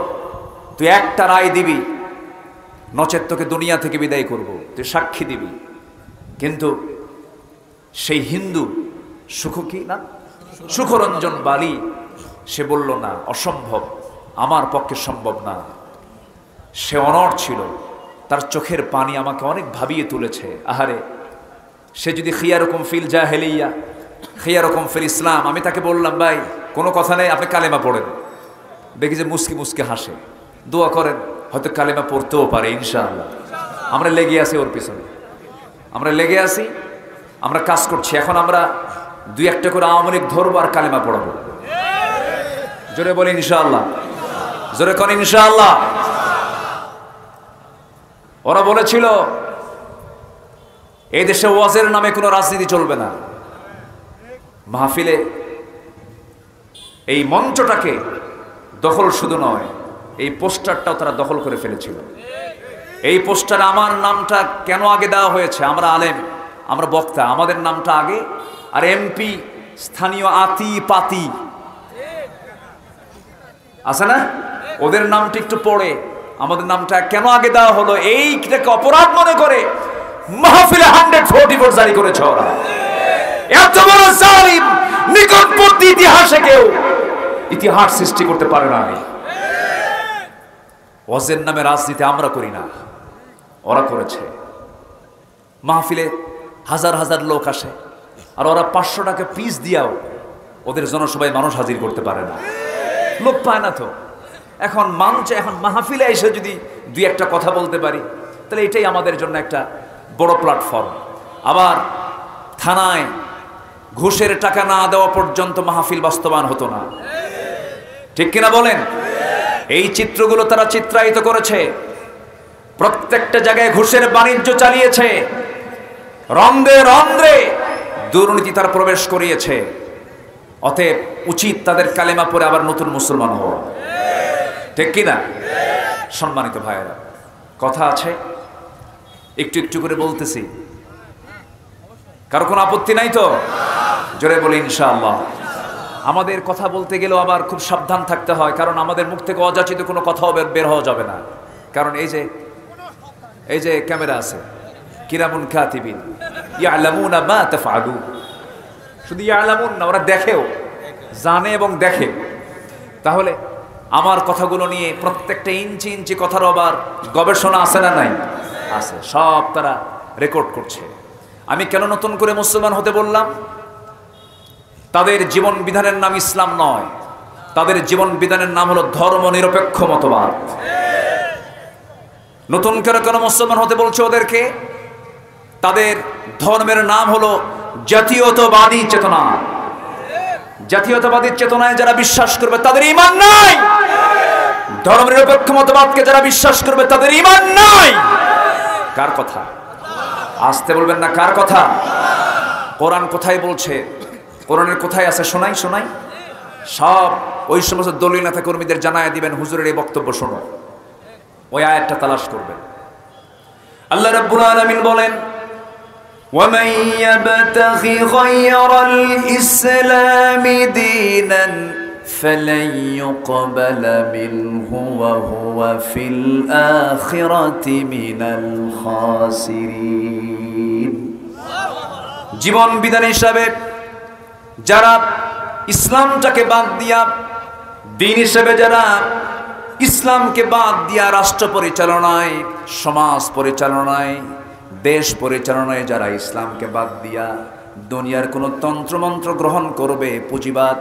তুই একটা রায় দিবি, নচেত তোকে দুনিয়া থেকে বিদায় করব, তুই সাক্ষী দিবি। কিন্তু সেই হিন্দু সুখরঞ্জন বালি সে বলল না, অসম্ভব, আমার পক্ষে সম্ভব না। সে অনড় ছিল, তার চোখের পানি আমাকে অনেক ভাবিয়ে তুলেছে। আহারে, সে যদি খিয়ারকুম ফিল জাহেলিয়া খিয়ারকুম ফিল ইসলাম, আমি তাকে বললাম ভাই কোনো কথা নেই, আপনি কালেমা পড়েন। দেখি যে মুস্কি মুস্কি হাসে, দোয়া করেন, হয়তো কালেমা পড়তেও পারে ইনশাআল্লাহ। আমরা লেগে আছি ওর পিছনে, আমরা লেগে আছি, আমরা কাজ করছি। এখন আমরা 2-1টা করে আওয়ামী লীগ ধরবো আর কালেমা পড়াবো। জোরে বলি ইনশাআল্লাহ, জোরে করেন ইনশাআল্লাহ। ওরা বলেছিল এই দেশে ওয়াজের নামে কোনো রাজনীতি চলবে না। মাহফিলে এই মঞ্চটাকে দখল শুধু নয়, এই পোস্টারটাও তারা দখল করে ফেলেছিল। এই পোস্টারে আমার নামটা কেন আগে দেওয়া হয়েছে? আমরা আলেম, আমরা বক্তা, আমাদের নামটা আগে, আর এমপি স্থানীয় আতি পাতি আছে না? ওদের নামটা একটু পড়ে আমাদের নামটা কেন আগে দেওয়া হলো এইটাকে অপরাধ মনে করে মাহফিলে 144 জারি করেছে ওরা। এত বড় জালিম নিকটবর্তী ইতিহাসে কেউ ইতিহাস সৃষ্টি করতে পারে না। ওয়াজের নামে রাজনীতি আমরা করি না, ওরা করেছে। মাহফিলে হাজার হাজার লোক আসে আর ওরা 500 টাকা পিস দিয়াও ওদের জনসভায় মানুষ হাজির করতে পারে না, লোক পায় না। তো এখন মঞ্চে এখন মাহফিলে এসে যদি দুই একটা কথা বলতে পারি তাহলে এটাই আমাদের জন্য একটা বড় প্ল্যাটফর্ম। আবার থানায় ঘুষের টাকা না দেওয়া পর্যন্ত মাহফিল বাস্তবায়ন হতো না, ঠিক কিনা বলেন? এই চিত্রগুলো তারা চিত্রায়িত করেছে, প্রত্যেকটা জায়গায় ঘুষের বাণিজ্য চালিয়েছে, রন্ধ্রে রন্ধ্রে দুর্নীতি তারা প্রবেশ করিয়েছে। অতএব উচিত তাদের কালেমা পড়ে আবার নতুন মুসলমান হওয়া, ঠিক কিনা? সম্মানিত ভাইয়েরা, কথা আছে, একটু একটু করে বলতেছি, কারো কোনো আপত্তি নাই তো? জোরে বলি ইনশাআল্লাহ। আমাদের কথা বলতে গেলেও আবার খুব সাবধান থাকতে হয়, কারণ আমাদের মুখ থেকে অযাচিত কোনো কথাও বের হওয়া যাবে না। কারণ এই যে ক্যামেরা আছে, কিরামুন কাতিবিন ইয়ালামুনা মা তাফআলুন। শুধু ইয়ালামুন না, ওরা দেখেও, জানে এবং দেখে। তাহলে আমার কথাগুলো নিয়ে প্রত্যেকটা ইঞ্চি ইঞ্চি কথারও আবার গবেষণা আছে না নাই? আছে, সব তারা রেকর্ড করছে। আমি কেন নতুন করে মুসলমান হতে বললাম? তাদের জীবন বিধানের নাম ইসলাম নয়, তাদের জীবন বিধানের নাম হলো ধর্ম নিরপেক্ষ মতবাদ। নতুন করে কেন মুসলমান হতে বলছে ওদেরকে? তাদের ধর্মের নাম হলো জাতীয়তাবাদী চেতনা। জাতীয়তাবাদী চেতনায় যারা বিশ্বাস করবে তাদের ঈমান নাই, ধর্ম নিরপেক্ষ মতবাদকে যারা বিশ্বাস করবে তাদের ঈমান নাই। কার কথা? আসতে বলবেন না, কার কথা? কোরআন কোথায় বলছে? কোরআনের কোথায় আছে? শোনাই শোনাই। সব ওই সমস্ত দলীয় নেতা কর্মীদের জানায় দিবেন, হুজুরের এই বক্তব্য শোনো, ওই আয়াতটা তালাশ করবেন। আল্লাহ রাব্বুল আলামিন বলেন, وَمَن يَبْتَغِ غَيْرَ الْإِسْلَامِ دِينًا فَلَن يُقْبَلَ مِنْهُ وَهُوَ فِي الْآخِرَةِ مِنَ الْخَاسِرِينَ। জীবন বিধান হিসাবে যারা ইসলামটাকে বাদ দিয়া, দিন হিসেবে যারা ইসলামকে বাদ দিয়া রাষ্ট্র পরিচালনায়, সমাজ পরিচালনায়, দেশ পরিচালনায় যারা ইসলামকে বাদ দিয়া দুনিয়ার কোনো তন্ত্রমন্ত্র গ্রহণ করবে, পুঁজিবাদ,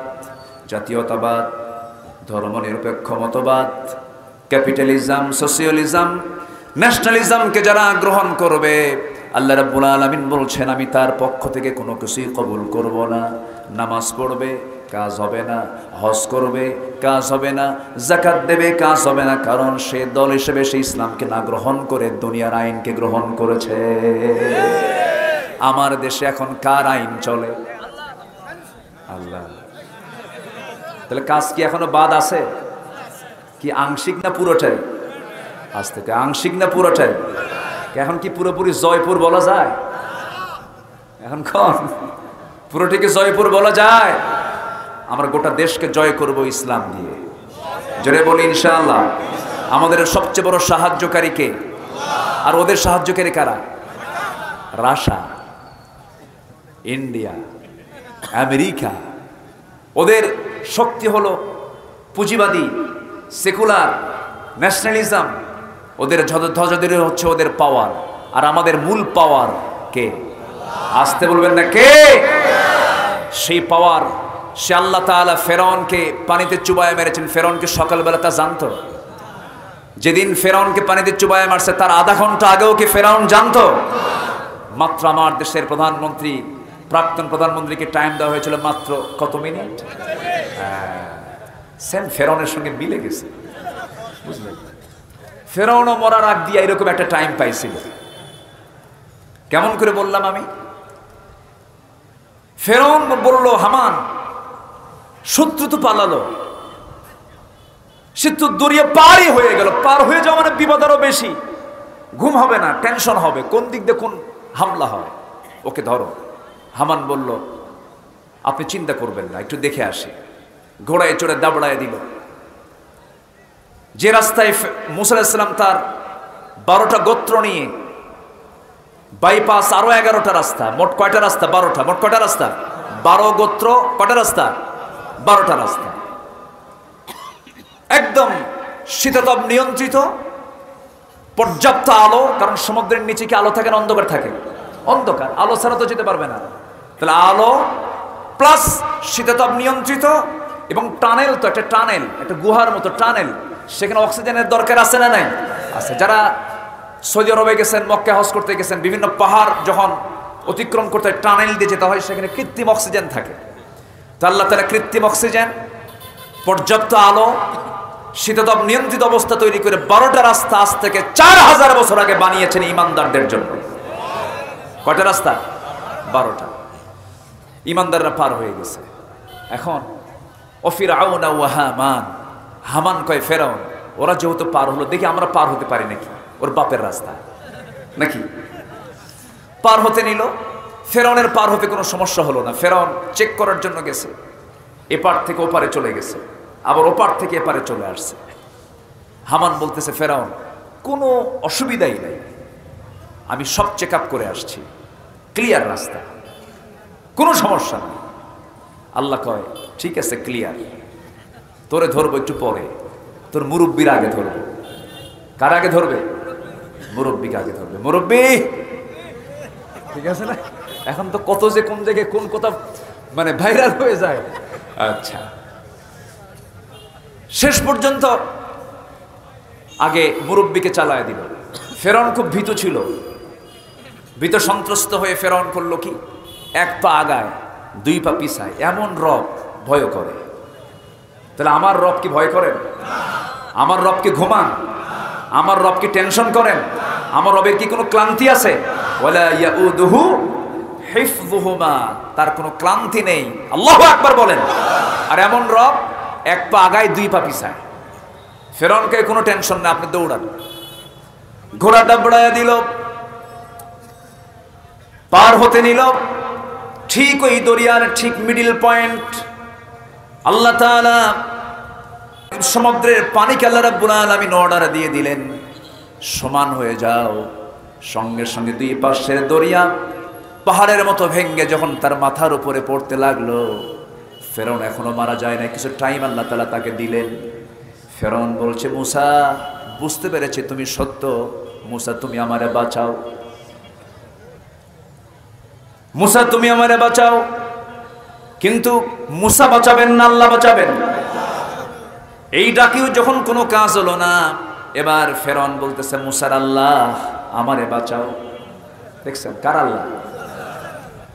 জাতীয়তাবাদ, ধর্মনিরপেক্ষ মতবাদ, ক্যাপিটালিজম, সোশিয়ালিজম, ন্যাশনালিজমকে যারা গ্রহণ করবে, আল্লাহ রাব্বুল আলামিন বলছেন আমি তার পক্ষ থেকে কোনো কিছুই কবুল করব না। নামাজ পড়বে, কাজ হবে না, হজ করবে, কাজ হবে না, যাকাত দেবে, কাজ হবে না, কারণ সে দল হিসেবে সে ইসলামকে না গ্রহণ করে দুনিয়ার আইনকে গ্রহণ করেছে। আমার দেশে এখন কার আইন চলে? আল্লাহ। তাহলে কাজ কি এখনো বাদ আছে? কি আংশিক না পুরোটাই? আজ থেকে আংশিক না পুরোটাই? এখন কি পুরোপুরি জয়পুর বলা যায়? এখন কোন পুরোটিকে জয়পুর বলা যায়? আমরা গোটা দেশকে জয় করব ইসলাম দিয়ে, জোরে বলি ইনশাআল্লাহ। আমাদের সবচেয়ে বড় সাহায্যকারী কে? আর ওদের সাহায্যকারী কারা? Russia, India, America. ওদের শক্তি হলো পুঁজিবাদী, সেকুলার, ন্যাশনালিজম। ওদের ধ্বজাধরি হচ্ছে ওদের পাওয়ার। আর আমাদের মূল পাওয়ার কে? আসতে বলবেন না, কে? সেই পাওয়ার, সে আল্লাহ তাআলা ফেরাউনকে পানিতে চুবায় মেরেছেন। ফেরাউনকে সকালবেলা তা জানতো? যেদিন ফেরাউনকে পানিতে চুবায় মারছে তার আধা ঘন্টা আগেও কি ফেরাউন জানতো? মাত্র আমার দেশের প্রধানমন্ত্রী, প্রাক্তন প্রধানমন্ত্রীকে টাইম দেওয়া হয়েছিল মাত্র কত মিনিট? সেম ফেরাউনের সঙ্গে মিলে গেছে, বুঝলেন? ফেরাউনও মরার আগ দিয়ে এরকম একটা টাইম পাইছিল। কেমন করে বললাম আমি? ফেরাউন বলল, হামান শত্রু তো পালালো, সে তো দরিয়া পারই হয়ে গেল। পার হয়ে যাওয়া মানে বিপদ আরো বেশি, ঘুম হবে না, টেনশন হবে, কোন দিক দিয়ে কোন হামলা হয়, ওকে ধরো। হামান বলল, আপনি চিন্তা করবেন না, একটু দেখে আসি। ঘোড়ায় চড়ে দাবড়ায় দিল। যে রাস্তায় মুসা আলাইহিস সালাম তার 12টা গোত্র নিয়ে বাইপাস আরো 11টা রাস্তা, মোট কয়টা রাস্তা? 12টা। মোট কয়টা রাস্তা? 12 গোত্র, কয়টা রাস্তা? 12টা রাস্তা। একদম শীতাতপ নিয়ন্ত্রিত, পর্যাপ্ত আলো, কারণ সমুদ্রের নিচে কি আলো থাকে না অন্ধকার থাকে? অন্ধকার, আলো ছাড়া তো যেতে পারবে না। তাহলে আলো প্লাস শীতাতপ নিয়ন্ত্রিত, এবং টানেল, তো একটা টানেল, একটা গুহার মতো টানেল, সেখানে অক্সিজেনের দরকার আছে না নাই? আছে। যারা সৌদি আরবে গেছেন, মক্কা হজ করতে গেছেন, বিভিন্ন পাহাড় যখন অতিক্রম করতে হয় টানেল দিয়ে যেতে হয়, সেখানে কৃত্রিম অক্সিজেন থাকে। তো আল্লাহ তাআলা কৃত্রিম অক্সিজেন, পর্যাপ্ত আলো, শীতাতপ নিয়ন্ত্রিত অবস্থা তৈরি করে 12টা রাস্তা আজ থেকে 4000 বছর আগে বানিয়েছেন ইমানদারদের জন্য। কয়টা রাস্তা? 12টা। ইমানদাররা পার হয়ে গেছে। এখন ফিরআউন ওয়া হামান, হামান কয় ফেরাউন, ওরা যেহেতু পার হলো, দেখি আমরা পার হতে পারি নাকি, ওর বাপের রাস্তা নাকি। পার হতে নিল। ফেরাউনের পার হতে কোনো সমস্যা হলো না। ফেরাউন চেক করার জন্য গেছে, এপার থেকে ওপারে চলে গেছে, আবার ওপার থেকে এপারে চলে আসছে। হামান বলতেছে ফেরাউন কোনো অসুবিধাই নাই, আমি সব চেক আপ করে আসছি, ক্লিয়ার রাস্তা, কোনো সমস্যা নেই। আল্লাহ কয় ঠিক আছে, ক্লিয়ার, তোরে ধরবো একটু পরে, তোর মুরব্বীর আগে ধরবো। কার আগে ধরবে? মুরব্বীকে আগে ধরবে। মুরব্বী, ঠিক আছে না? এখন তো কত যে কোন জায়গায় কোন কথা মানে ভাইরাল হয়ে যায়। আচ্ছা, শেষ পর্যন্ত আগে মুরব্বীকে চালায় দিল। ফেরাউন খুব ভীত ছিল। ভীত সন্ত্রস্ত হয়ে ফেরাউন করলো কি, 1 পা আগায় 2 পা পিছায়। এমন রব ভয় করে। তাহলে আমার রব কি ভয় করেন? আমার রব কি ঘুমান? আমার রব কি টেনশন করেন? আমার রবের কি কোনো ক্লান্তি আছে? ওয়ালা ইয়াউদুহু হিফযুহুমা, তার কোনো ক্লান্তি নেই। আল্লাহু আকবার বলেন। আর এমন রব 1 পা আগায় 2 পা পিছায়। ফেরাউনকে কোনো টেনশন না, আপনি দৌড়ান। ঘোড়াটা বড়াইয়া দিল, পার হতে নিল। ঠিক ওই দরিয়ার ঠিক মিডিল পয়েন্ট আল্লাহ তাআলা সমুদ্রের পানিকে আল্লাহ রাব্বুল আলামিন অর্ডার দিয়ে দিলেন, সমান হয়ে যাও। সঙ্গে সঙ্গে 2 পাশের দরিয়া পাহাড়ের মতো ভেঙ্গে যখন তার মাথার উপরে পড়তে লাগলো, ফেরাউন এখনো মারা যায় না, কিছু টাইম আল্লাহ তাআলা তাকে দিলেন। ফেরাউন বলছে মুসা, বুঝতে পেরেছি তুমি সত্য, মুসা তুমি আমারে বাঁচাও, মুসা তুমি আমারে বাঁচাও। কিন্তু মুসা বাঁচাবেন না, আল্লাহ বাঁচাবেন। এই ডাকিও যখন কোনো কাজ হলো না, এবার ফেরাউন বলতেছে মুসার আল্লাহ আমারে বাঁচাও। দেখছেন কার আল্লাহ?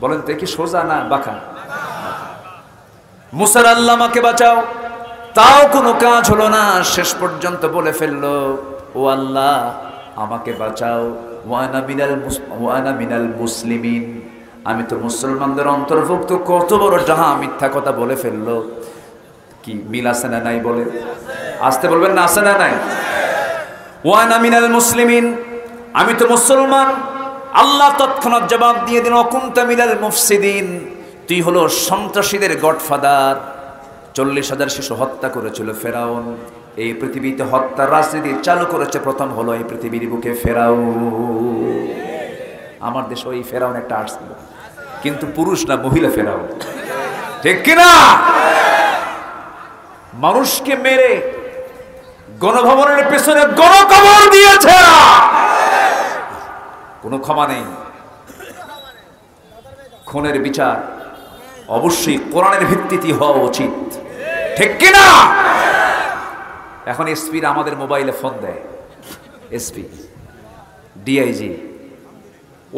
বলেন তো কি সোজা না বাঁকা? মুসার আল্লাহ আমাকে বাঁচাও। তাও কোনো কাজ হলো না। শেষ পর্যন্ত বলে ফেললো, ও আল্লাহ আমাকে বাঁচাও, ওয়ানা মিনাল মুসলিমিন, আমি তো মুসলমানদের অন্তর্ভুক্ত। কত বড় জাহা মিথ্যা কথা বলে ফেললো। কি মিল আছে না নাই? বলে আসতে বলবেন না, আছে না নাই? ওয়ানা মিনাল মুসলিমিন, আমি তো মুসলমান। আল্লাহ তৎক্ষণাৎ জবাব দিয়ে দিন, ওয়াকুনতা মিনাল মুফসিদিন, তুই হলো সন্ত্রাসীদের গডফাদার। 40,000 শিশু হত্যা করেছিল ফেরাউন। এই পৃথিবীতে হত্যার রাজনীতি চালু করেছে প্রথম হলো এই পৃথিবীর বুকে ফেরাউন। আমার দেশে ওই ফেরাউন একটা আসছিল, কিন্তু পুরুষ না, মহিলা ফেরাউন। ঠিক কিনা? মানুষকে মেরে গণভবনের পেছনে গণকবর দিয়েছে, কোনো ক্ষমা নেই। খুনের বিচার অবশ্যই কোরআনের ভিত্তিতে হওয়া উচিত। ঠিক কিনা? এখন এসপিরা আমাদের মোবাইলে ফোন দেয়, এসপি, ডিআইজি,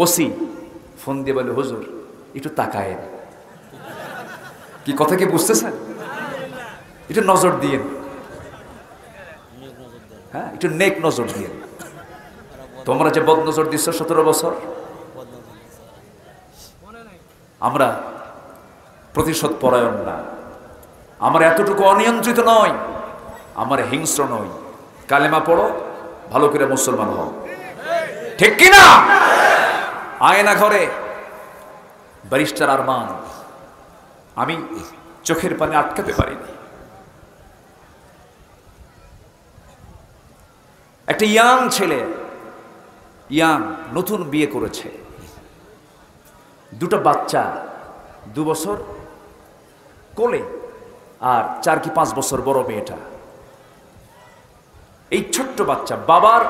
ওসি ফোন দিয়ে বলে হুজুর একটু তাকায়েন। কি কথা কি বুঝতেছেন? একটু নজর দিয়েন, হ্যাঁ একটু নেক নজর দিয়েন। তোমরা যে বদ নজর দিচ্ছ 17 বছর, আমরা প্রতিশোধ পরায়ণ না, আমরা এতটুকু অনিয়ন্ত্রিত নয়, আমরা হিংস্র নই। কালেমা পড়ো, ভালো করে মুসলমান হও। ঠিক কিনা? আয়না ঘরে ব্যারিস্টার আরমান, আমি চোখের পানি আটকাতে পারিনি। একটা ইয়াং ছেলে, ইয়াং, নতুন বিয়ে করেছে, দুটো বাচ্চা, 2 বছর কোলে আর 4 কি 5 বছর বড় মেয়েটা। এই ছোট্ট বাচ্চা, বাবার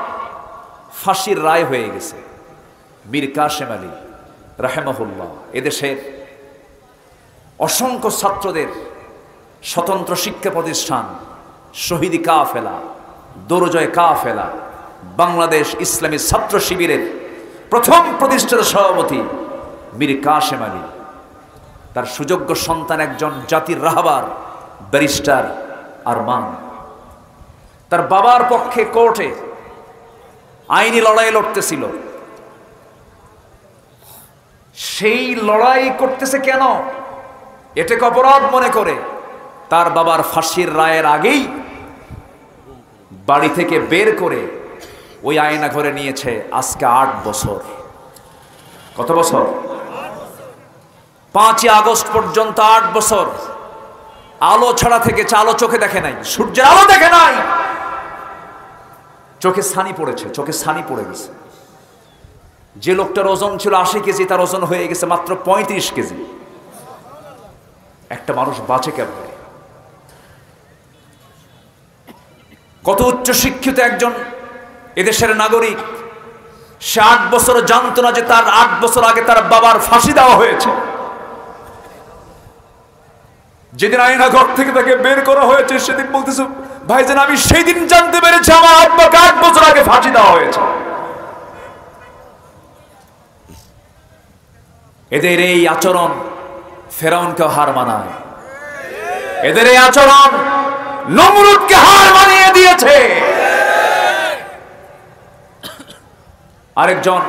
ফাঁসির রায় হয়ে গেছে। মীর কাশেম আলী রাহেমাহুল্লাহ এদেশের অসংখ্য ছাত্রদের স্বতন্ত্র শিক্ষা প্রতিষ্ঠান শহীদি কাফেলা, দরজয় কাফেলা, বাংলাদেশ ইসলামী ছাত্র শিবিরের প্রথম প্রতিষ্ঠাতা সভাপতি মীর কাশেম আলী, তার সুযোগ্য সন্তান একজন জাতির রাহবার ব্যারিস্টার আরমান, তার বাবার পক্ষে কোর্টে আইনি লড়াই লড়তেছিল। সেই লড়াই করতেছে কেন? এটাকে অপরাধ মনে করে তার বাবার ফাঁসির রায়ের আগেই বাড়ি থেকে বের করে ওই আয়না ঘরে নিয়েছে। আজকে 8 বছর। কত বছর? 5ই আগস্ট পর্যন্ত 8 বছর আলো ছাড়া থেকেছে। আলো চোখে দেখে নাই, সূর্যের আলো দেখে নাই, চোখে ছানি পড়েছে, চোখে ছানি পড়ে গেছে। যে লোকটার ওজন ছিল 80 কেজি, তার ওজন হয়ে গেছে মাত্র 35 কেজি। একটা মানুষ বাঁচে কেমন? কত উচ্চ শিক্ষিত একজন এদেশের নাগরিক, সে 8 বছর জানতো না যে তার 8 বছর আগে তার বাবার ফাঁসি দেওয়া হয়েছে। যেদিন আয়নাঘর থেকে তাকে বের করা হয়েছে, সেদিন বলতেছে, ভাইজান আমি সেই দিন জানতে পেরেছি আমার আব্বাকে 8 বছর আগে ফাঁসি দেওয়া হয়েছে। এদের এই আচরণ ফেরাউনকে হার মানায়। এদের এই আচরণ নমরুদকে হার মানিয়ে দিয়েছে। আরেকজন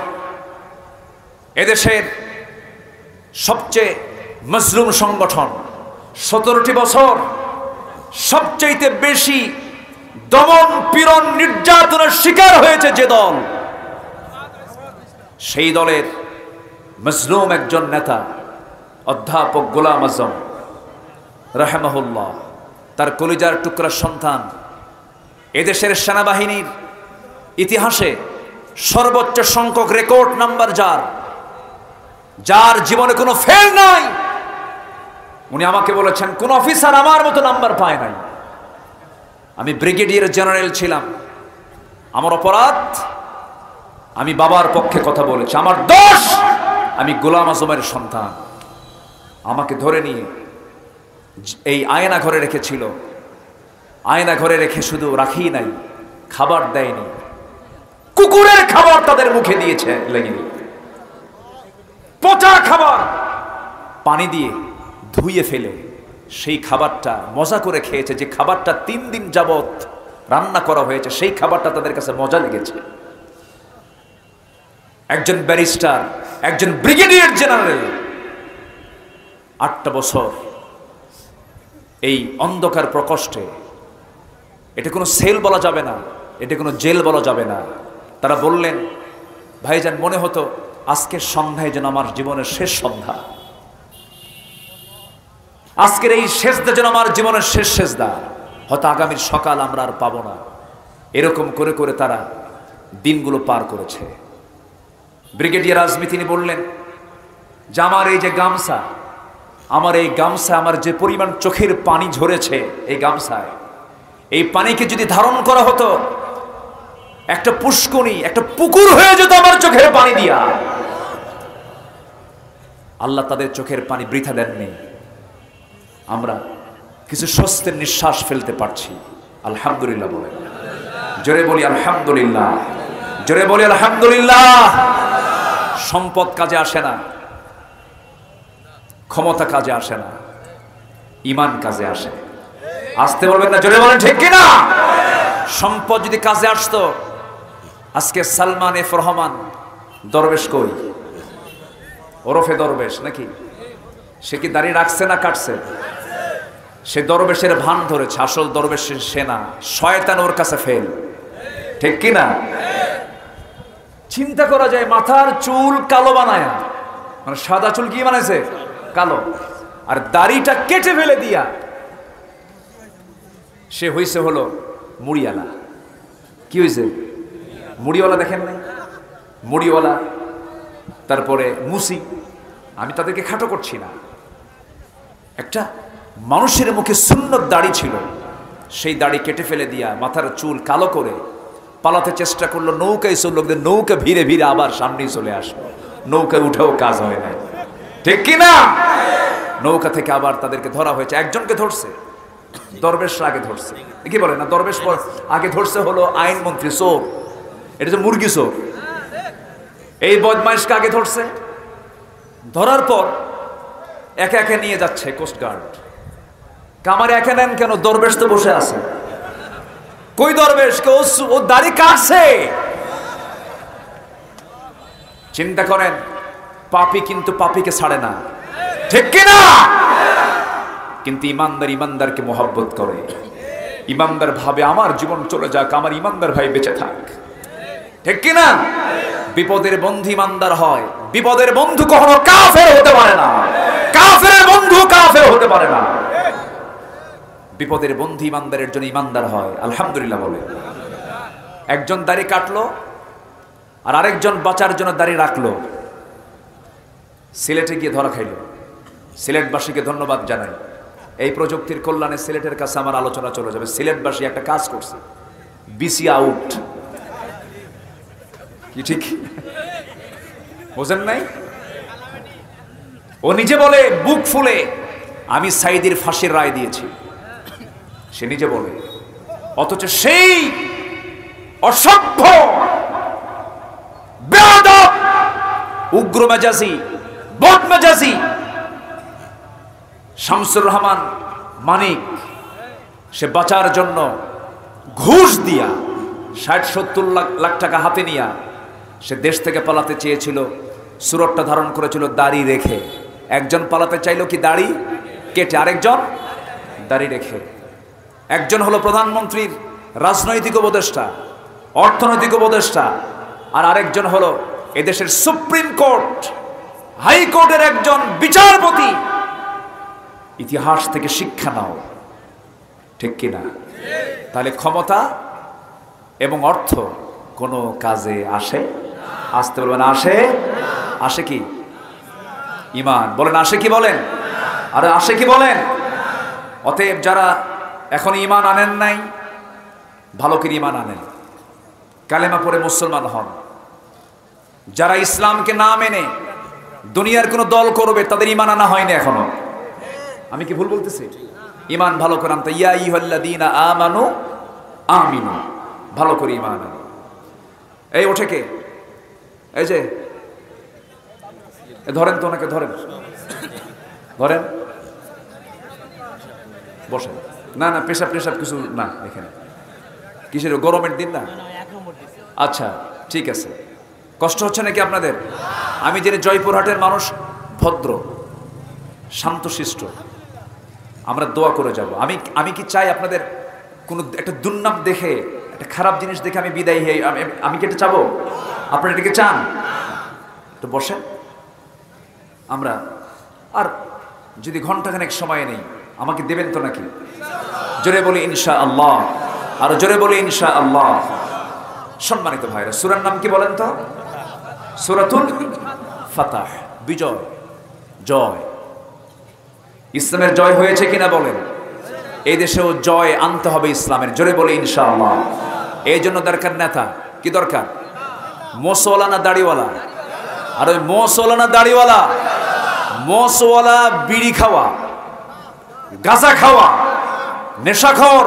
এদেশের সবচেয়ে মজলুম সংগঠন, 17টি বছর সবচেয়ে বেশি দমন পীড়ন নির্যাতনের শিকার হয়েছে যে দল, সেই দলের মজলুম একজন নেতা অধ্যাপক গোলাম আজম রাহেমাহুল্লাহ, তার কলিজার টুকরা সন্তান, এদেশের সেনাবাহিনীর ইতিহাসে সর্বোচ্চ সংখ্যক রেকর্ড নাম্বার যার জীবনে কোনো ফেল নাই। উনি আমাকে বলেছেন, কোন অফিসার আমার মতো নাম্বার পায় নাই। আমি ব্রিগেডিয়ার জেনারেল ছিলাম, আমার অপরাধ, আমি বাবার পক্ষে কথা বলেছি, আমার দোষ, আমি গোলাম আজমের সন্তান। আমাকে ধরে নিয়ে এই আয়না ঘরে রেখেছিল। আয়না ঘরে রেখে শুধু রাখি নাই, খাবার দেয়নি, কুকুরের খাবার তাদের মুখে দিয়েছে, লেগে পচা খাবার পানি দিয়ে ধুইয়ে ফেলে সেই খাবারটা মজা করে খেয়েছে। যে খাবারটা 3 দিন যাবত রান্না করা হয়েছে, সেই খাবারটা তাদের কাছে মজা লেগেছে। একজন ব্যারিস্টার, একজন ব্রিগেডিয়ার জেনারেল 8টা বছর এই অন্ধকার প্রকোষ্ঠে, এটা কোনো সেল বলা যাবে না, এটা কোনো জেল বলা যাবে না। তারা বললেন, ভাইজান মনে হতো আজকের সন্ধ্যায় যেন আমার জীবনের শেষ সন্ধ্যা, আজকের এই সেজদা যেন আমার জীবনের শেষ সেজদা, হয়তো আগামীর সকাল আমরা আর পাবো না। এরকম করে করে তারা দিনগুলো পার করেছে। ব্রিগেডিয়ার আজমি তিনি বললেন যে আমার এই যে গামছা, আমার এই গামছা, আমার যে পরিমাণ চোখের পানি ঝরেছে এই গামছায়, এই পানিকে যদি ধারণ করা হতো, একটা পুষ্করণী, একটা পুকুর হয়ে যেত আমার চোখের পানি দিয়া। আল্লাহ তাদের চোখের পানি বৃথা দেননি। আমরা কিছু স্বস্তির নিঃশ্বাস ফেলতে পারছি, আলহামদুলিল্লাহ বলেন। জোরে বলি আলহামদুলিল্লাহ, জোরে বলি আলহামদুলিল্লাহ। সম্পদ কাজে আসে না, ক্ষমতা কাজে আসে না, ঈমান কাজে আসে। আসতে বলবেন না, জোরে বলেন ঠিক কিনা? সম্পদ যদি কাজে আসতো, আজকে সালমান এফ রহমান দরবেশ কই, ওরফে দরবেশ নাকি, সে কি দাড়ি রাখছে না কাটছে? সে দরবেশের ভান ধরেছে, আসল দরবেশের সেনা, শয়তান ওর কাছে ফেল, ঠিক কিনা? চিন্তা করা যায়, মাথার চুল কালো বানায়, মানে সাদা চুল কি বানাইছে কালো, আর দাড়িটা কেটে ফেলে দিয়া সে হইছে হলো মুড়িয়ালা। কি হয়েছে? মুড়িওয়ালা দেখেন নাই? মুড়িওয়ালা, তারপরে মুসি, আমি তাদেরকে খাটো করছি না। একটা মানুষের মুখে সুন্নত দাড়ি ছিল, সেই দাড়ি কেটে ফেলে দিয়া মাথার চুল কালো করে পালাতে চেষ্টা করলো, নৌকায় চললো, নৌকা ভিড়ে ভিড়ে আবার সামনেই চলে আসলো। নৌকায় উঠেও কাজ হয় না, ঠিক কিনা? নৌকা থেকে আবার তাদেরকে ধরা হয়েছে। একজনকে ধরছে, দরবেশরা আগে ধরছে, কি বলে না, দরবেশ আগে ধরছে হলো আইনমন্ত্রী চোর, এটা যে মুরগি চোর, এই বদমাইশকে আগে ধরছে। ধরার পর একে একে নিয়ে যাচ্ছে কোস্টগার্ড। কামারে একে নেন কেন? দরবেশ তো বসে আছে। কই দরবেশ? ও দাড়ি কাটছে। চিন্তা করেন, পাপী কিন্তু পাপীকে ছাড়ে না, ঠিক কিনা? কিন্তু ইমানদার ইমানদারকে মোহাব্বত করে। ইমানদার ভাবে আমার জীবন চলে যাক, আমার ইমানদার ভাই বেঁচে থাক, ঠিক কিনা? বিপদের বন্ধু ইমানদার হয়, বিপদের বন্ধু কখনো কাফের হতে পারে না, কাফের বন্ধু কাফের হতে পারে না। বিপদের বন্ধু ইমানদারের জন্য ইমানদার হয়, আলহামদুলিল্লাহ বলে। একজন দাড়ি কাটলো আর আরেকজন বাঁচার জন্য দাড়ি রাখলো, সিলেটে গিয়ে ধরা খাইল। সিলেটবাসীকে ধন্যবাদ জানাই, এই প্রযুক্তির কল্যাণে সিলেটের কাছে আমার আলোচনা চলে যাবে। সিলেটবাসী একটা কাজ করছে, বিসি আউট, কি ঠিক বোঝেন নাই? ও নিজে বলে বুক ফুলে, আমি সাইদির ফাঁসির রায় দিয়েছি, সে নিজে বলে। অথচ সেই অসভ্য বেয়াদব উগ্র মেজাজি বদমেজাজি শামসুর রহমান মানিক, সে বাঁচার জন্য ঘুষ দিয়া ৬০-৭০ লাখ টাকা হাতে নিয়া সে দেশ থেকে পালাতে চেয়েছিল। সুরতটা ধারণ করেছিল দাড়ি রেখে। একজন পালাতে চাইল কি দাড়ি কেটে, আরেকজন দাড়ি রেখে। একজন হলো প্রধানমন্ত্রীর রাজনৈতিক উপদেষ্টা, অর্থনৈতিক উপদেষ্টা, আর আরেকজন হলো এদেশের সুপ্রিম কোর্ট, হাইকোর্টের একজন বিচারপতি। ইতিহাস থেকে শিক্ষা নাও, ঠিক কিনা? তাহলে ক্ষমতা এবং অর্থ কোনো কাজে আসে? আসতে বলবেন আসে? আসে কি? ইমান বলেন, আসে কি বলেন? আরে আসে কি বলেন? অতএব যারা এখন ইমান আনেন নাই, ভালো করে ইমান আনেন, কালেমা পড়ে মুসলমান হন। যারা ইসলামকে না মেনে দুনিয়ার কোনো দল করবে, তাদের ইমান আনা হয়নি এখনো। আমি কি ভুল বলতেছি? ইমান ভালো করে আনতে, ইয়া আইয়ুহাল্লাযীনা আমানু আমিনু, ভালো করে ইমান আনো। এই ওঠে কে? এই যে ধরেন তো, ওনাকে ধরেন, ধরেন, বসেন। না না, পেশাব টেশাব কিছু না এখানে। কিসের গরমের দিন না? আচ্ছা ঠিক আছে। কষ্ট হচ্ছে নাকি আপনাদের? আমি জেনে জয়পুরহাটের মানুষ ভদ্র শান্তশিষ্ট, আমরা দোয়া করে যাব। আমি কি চাই আপনাদের কোনো একটা দুর্নাম দেখে, একটা খারাপ জিনিস দেখে আমি বিদায় হই? আমি কি এটা চাবো? আপনারা এটাকে চান? তো বসেন। আমরা আর যদি ঘন্টাখানেক সময় নেই, আমাকে দেবেন তো নাকি? জোরে বলি ইনশাআল্লাহ, আর জোরে বলি ইনশাআল্লাহ। সম্মানিত ভাইরা, সূরার নাম কি বলেন তো? সূরাতুল ফাতাহ, বিজয়, জয়। ইসলামের জয় হয়েছে কিনা বলেন? এই দেশেও জয় আনতে হবে ইসলামের, জোরে বলি ইনশাআল্লাহ। এই জন্য দরকার নেতা। কি দরকার? মোসওয়ালা না দাড়িওয়ালা? আর ওই মোসওয়ালা না দাড়িওয়ালা? মোসওয়ালা বিড়ি খাওয়া, গাঁজা খাওয়া, নেশাখোর,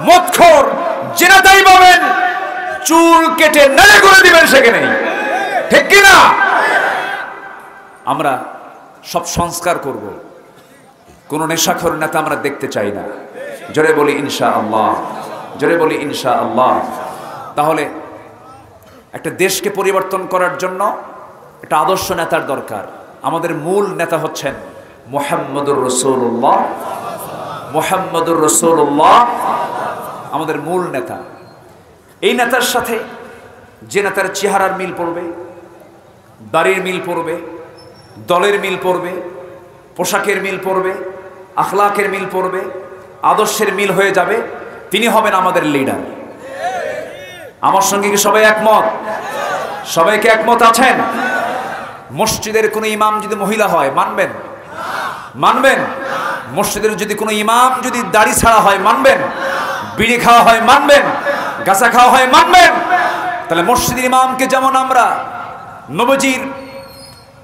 মদখোর, জিনাদাই পাবেন, চুল কেটে নেড়ে করে দিবেন সেখানে, ঠিক কিনা? আমরা সব সংস্কার করব, কোন নেশাখোর নেতা আমরা দেখতে চাই না। জোরে বলি ইনশাআল্লাহ, জোরে বলি ইনশাআল্লাহ। তাহলে একটা দেশকে পরিবর্তন করার জন্য একটা আদর্শ নেতার দরকার। আমাদের মূল নেতা হচ্ছেন মুহাম্মদুর রাসূলুল্লাহ, মুহাম্মদুর রাসূলুল্লাহ আমাদের মূল নেতা। এই নেতার সাথে যে নেতার চেহারার মিল পড়বে, দাড়ির মিল পড়বে, দলের মিল পড়বে, পোশাকের মিল পড়বে, আখলাকের মিল পড়বে, আদর্শের মিল হয়ে যাবে, তিনি হবেন আমাদের লিডার। আমার সঙ্গে কি সবাই একমত? সবাইকে একমত আছেন? মসজিদের কোনো ইমাম যদি মহিলা হয় মানবেন? মানবেন? মসজিদের যদি কোনো ইমাম যদি দাড়ি ছাড়া হয় মানবেন? বিড়ি খাওয়া হয় মানবেন? গাঁজা খাওয়া হয় মানবেন? তাহলে মসজিদের ইমামকে যেমন আমরা নবীজির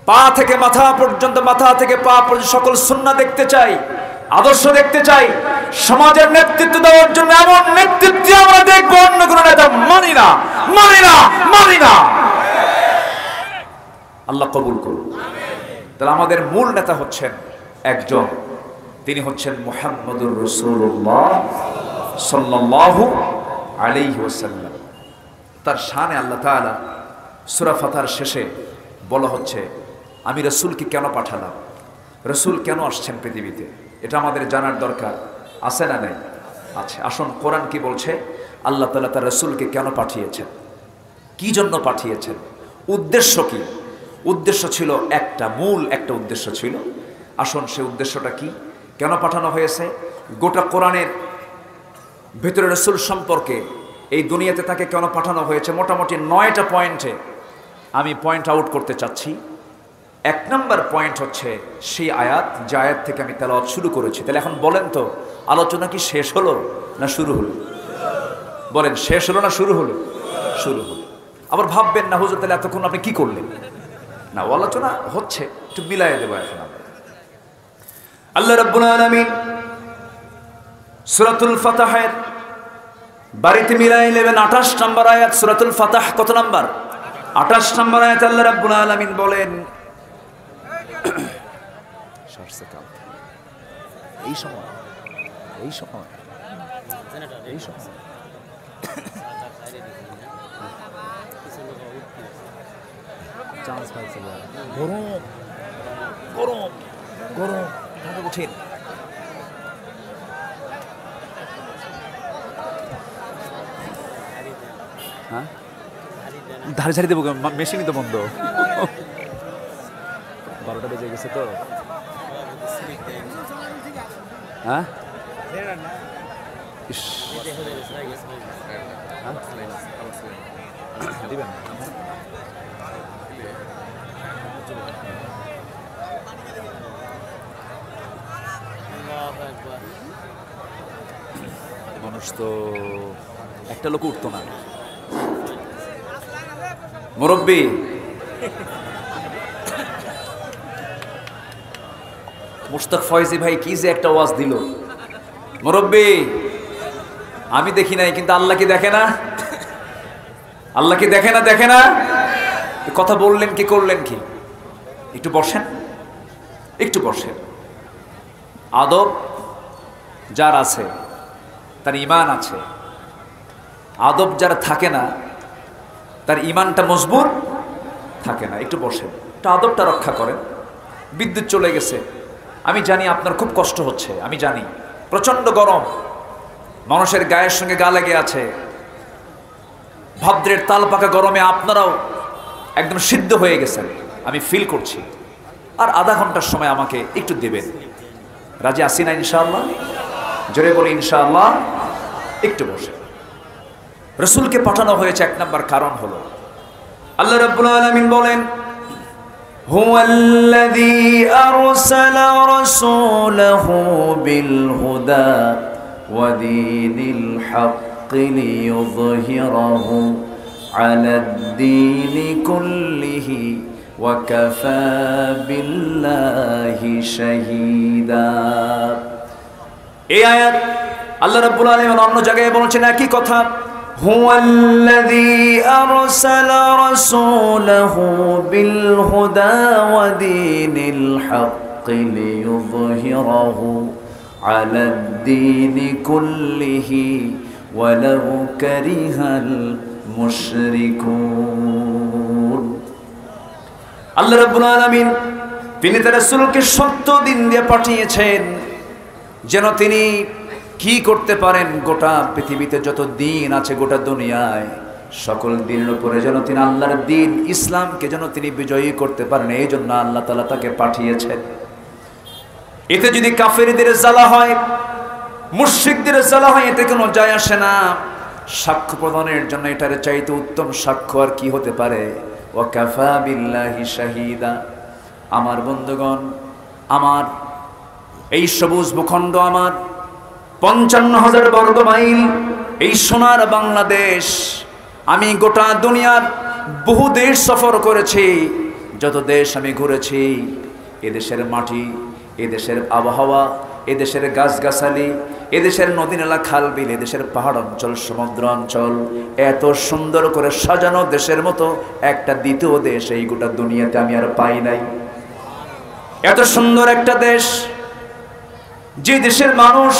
পা থেকে মাথা পর্যন্ত, মাথা থেকে পা পর্যন্ত সকল সুন্নাহ দেখতে চাই, আদর্শ দেখতে চাই, সমাজের নেতৃত্ব দেওয়ার জন্য এমন নেতৃত্ব আমরা দেখবো, অন্য কোনো নেতা মানি না, মানি না, মানি না। আল্লাহ কবুল করুন। তাহলে আমাদের মূল নেতা হচ্ছেন একজন, তিনি হচ্ছেন মুহাম্মদুর রাসূলুল্লাহ সাল্লাল্লাহু আলাইহি ওয়াসাল্লাম। তার শানে আল্লাহ তাআলা সূরা ফাতহার শেষে বলা হচ্ছে আমি রাসূলকে কেন পাঠালাম, রাসূল কেন আসছেন পৃথিবীতে, এটা আমাদের জানার দরকার আছে না নাই? আছে। আসুন কোরআন কি বলছে, আল্লাহ তাআলা তার রাসূলকে কেন পাঠিয়েছেন, কি জন্য পাঠিয়েছেন, উদ্দেশ্য কি? উদ্দেশ্য ছিল একটা, মূল একটা উদ্দেশ্য ছিল। আসুন সেই উদ্দেশ্যটা কি, কেন পাঠানো হয়েছে? গোটা কোরআনের ভেতরে রাসূল সম্পর্কে, এই দুনিয়াতে তাকে কেন পাঠানো হয়েছে, মোটামুটি 9টা পয়েন্টে আমি পয়েন্ট আউট করতে চাচ্ছি। 1 নম্বর পয়েন্ট হচ্ছে সেই আয়াত, যে আয়াত থেকে আমি তেলাওয়াত শুরু করেছি। তাহলে এখন বলেন তো, আলোচনা কি শেষ হলো না শুরু হলো? বলেন, শেষ হলো না শুরু হলো? শুরু হলো। আবার ভাববেন না হুজুর তাহলে এতক্ষণ আপনি কি করলেন? না, আলোচনা হচ্ছে, একটু মিলাই দেবো এখন আমরা। আল্লাহ রাব্বুল আলামিন সূরাতুল ফাতহের বাড়িতে মিলাই নেবেন 28 নম্বর আয়াত, সূরাতুল ফাতহ কত নম্বর? 28 নম্বর আয়াত। আল্লাহ রাব্বুল আলামিন বলেন, এই সময় এই সময় এই সময় চান্স পাইছে, গরম গরম গরম, উঠেন। হ্যাঁ, ধারে ঝাড়ি দেবো, মেশিনই তো বন্ধ। 12টা বেজে গেছে তো। হ্যাঁ, দিবেন মানুষ তো একটা লোক উঠতো না। মুরব্বী, মুশতাক ফয়জি ভাই কি যে একটা ওয়াজ দিল। মুরব্বী, আমি দেখি নাই, কিন্তু আল্লাহ কি দেখে না? আল্লাহ কি দেখে না? দেখে না? কথা বললেন কি, করলেন কি? একটু বসেন, একটু বসেন। আদব যার আছে তার ঈমান আছে, আদব যার থাকে না তার ঈমানটা মজবুত থাকে না। একটু বসেন, একটু আদবটা রক্ষা করেন। বিদ্যুৎ চলে গেছে, আমি জানি আপনার খুব কষ্ট হচ্ছে, আমি জানি প্রচন্ড গরম, মানুষের গায়ের সঙ্গে গা লেগে আছে, ভাদ্রের তাল পাকা গরমে আপনারাও একদম সিদ্ধ হয়ে গেছেন, আমি ফিল করছি। আর আধা ঘন্টার সময় আমাকে একটু দেবেন, রাজি আছি না ইনশাআল্লাহ? জোরে বলি ইনশাআল্লাহ। একটু বসে। রাসূলকে পাঠানো হয়েছে 1 নম্বর কারণ হলো, আল্লাহ রাব্বুল আলামিন বলেন, হুয়াল্লাযী আরসালা রাসূলাহু বিল হুদা ওয়া দীনিল হাক্কি লিইয়ুযহিরাহু আলাদ-দীনি কুল্লিহি ওয়া কাফা বিল্লাহি শাহীদা। এই আয়াত আল্লাহ রাব্বুল আলামিন অন্য জায়গায় বলেছেন একই কথা, হুয়াল্লাযী আরসালা রাসূলাহু বিল হুদা ওয়া দীনিল হাক্কি লিইয়ুযহিরাহু আলাদ-দীনি কুল্লিহি ওয়ালাউ কারিহাল মুশরিকুন। আল্লাহ রাব্বুল আলামিন তিনি তার রাসূলকে সত্য দিন দিয়ে পাঠিয়েছেন, যেন তিনি কি করতে পারেন, গোটা পৃথিবীতে যত দিন আছে, গোটা দুনিয়ায় সকল দিনের উপরে যেন তিনি আল্লাহর দিন ইসলামকে যেন তিনি বিজয়ী করতে পারেন। এই জন্য আল্লাহ তাআলা তাকে পাঠিয়েছেন। এতে যদি কাফেরদের জ্বালা হয়, মুশরিকদের জ্বালা হয়, এতে কোনো যায় আসে না। সাক্ষ্য প্রদানের জন্য এটার চাইতে উত্তম সাক্ষ্য আর কি হতে পারে? ওয়া কাফা বিল্লাহি শাহিদা। আমার বন্ধুগণ, আমার এই সবুজ ভূখণ্ড, আমার 55,000 বর্গ মাইল এই সোনার বাংলাদেশ, আমি গোটা দুনিয়ার বহু দেশ সফর করেছি, যত দেশ আমি ঘুরেছি, এদেশের মাটি, এদেশের আবহাওয়া, এদেশের গাছগাছালি, এদেশের নদী নালা খাল বিল, এদেশের পাহাড় অঞ্চল, সমুদ্র অঞ্চল, এত সুন্দর করে সাজানো দেশের মতো একটা দ্বিতীয় দেশ এই গোটা দুনিয়াতে আমি আর পাই নাই। এত সুন্দর একটা দেশ, যে দেশের মানুষ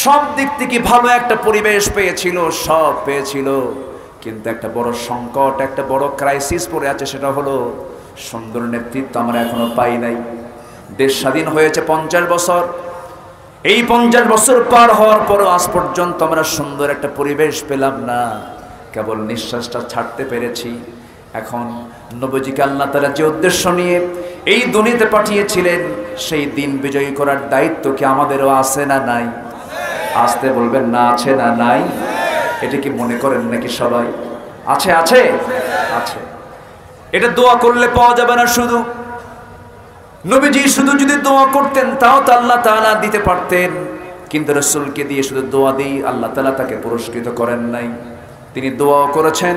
সব দিক থেকে ভালো একটা পরিবেশ পেয়েছিল, সব পেয়েছিল, কিন্তু একটা বড় সংকট, একটা বড় ক্রাইসিস পড়ে আছে, সেটা হলো সুন্দর নেতৃত্ব আমরা এখনো পাই নাই। দেশ স্বাধীন হয়েছে 50 বছর, এই 50 বছর পার হওয়ার পরও আজ পর্যন্ত আমরা সুন্দর একটা পরিবেশ পেলাম না, কেবল নিঃশ্বাসটা ছাড়তে পেরেছি। এখন নবীজিকে আল্লাহ তাআলা যে উদ্দেশ্য নিয়ে এই দুনিয়াতে পাঠিয়েছিলেন, সেই দিন বিজয়ী করার দায়িত্ব কি আমাদেরও আছে না নাই? আসতে বলবেন না, আছে না নাই? এটা কি মনে করেন নাকি সবাই? আছে, আছে, আছে। এটা দোয়া করলে পাওয়া যাবে না। শুধু নবীজি শুধু যদি দোয়া করতেন তাও তো আল্লাহ তাআলা দিতে পারতেন, কিন্তু রাসূলকে দিয়ে শুধু দোয়া দিয়ে আল্লাহ তাআলা তাকে পুরস্কৃত করেন নাই। তিনি দোয়াও করেছেন,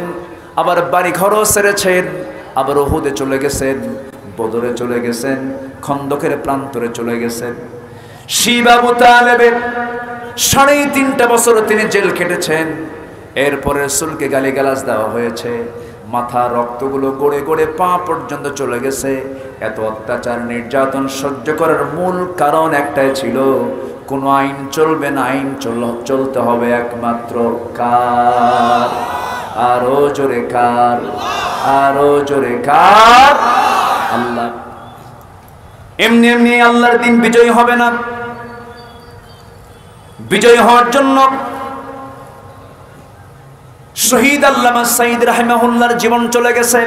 আবার বাড়ি ঘরও ছেড়েছেন, আবার উহুদে চলে গেছেন, বদরে চলে গেছেন, খন্দকের প্রান্তরে চলে গেছেন। শিব আবু তালেবের 3.5 বছর তিনি জেল কেটেছেন। এরপরে রাসূলকে গালিগালাজ দেওয়া হয়েছে, মাথা রক্তগুলো গড়ে গড়ে পা পর্যন্ত চলে গেছে। এত অত্যাচার নির্যাতন সহ্য করার মূল কারণ একটাই ছিল, কোন আইন চলবে না, আইন চলতে হবে একমাত্র কার? আরো জোরে কার? আরো জোরে কার? আল্লাহ। এমনি এমনি আল্লাহর দিন বিজয়ী হবে না। বিজয়ী হওয়ার জন্য শহীদ আল্লামা সাঈদ রাহিমাহুল্লাহর জীবন চলে গেছে।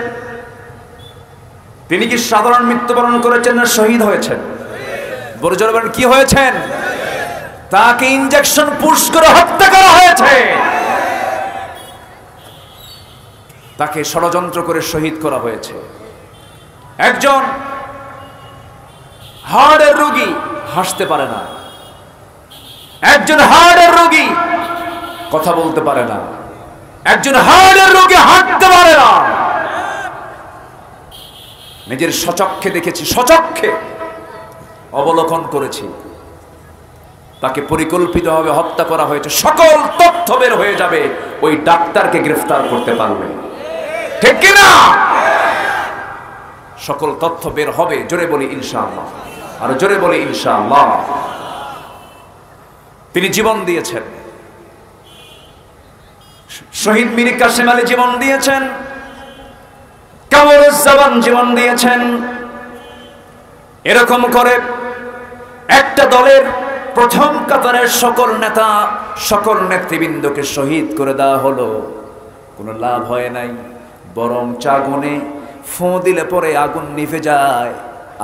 তিনি কি সাধারণ মৃত্যুবরণ করেছেন না শহীদ হয়েছেন? বড় জোরে বলেন, কি হয়েছেন? তাকে ইনজেকশন পুশ করে হত্যা করা হয়েছে, তাকে ষড়যন্ত্র করে শহীদ করা হয়েছে। একজন হার্টের রোগী হাসতে পারে না, একজন হার্টের রোগী কথা বলতে পারে না, একজন হার্টের রোগী হাঁটতে পারে না। নিজের স্বচক্ষে দেখেছি, স্বচক্ষে অবলোকন করেছি। তাকে পরিকল্পিতভাবে হত্যা করা হয়েছে। সকল তথ্য বের হয়ে যাবে, ওই ডাক্তারকে গ্রেফতার করতে পারবে, ঠিক কিনা? সকল তথ্য বের হবে। জোরে বলি ইনশাআল্লাহ, আর জোরে বলি ইনশাআল্লাহ। তিনি জীবন দিয়েছেন। শহীদ মীর কাসেম আলী জীবন দিয়েছেন, কামরুজ্জামান জীবন দিয়েছেন। এরকম করে একটা দলের প্রথম কাতারের সকল নেতা, সকল নেতৃবৃন্দকে শহীদ করে দেওয়া হলো। কোনো লাভ হয় নাই, বরং আগুনে ফোঁ দিলে পরে আগুন নিভে যায়,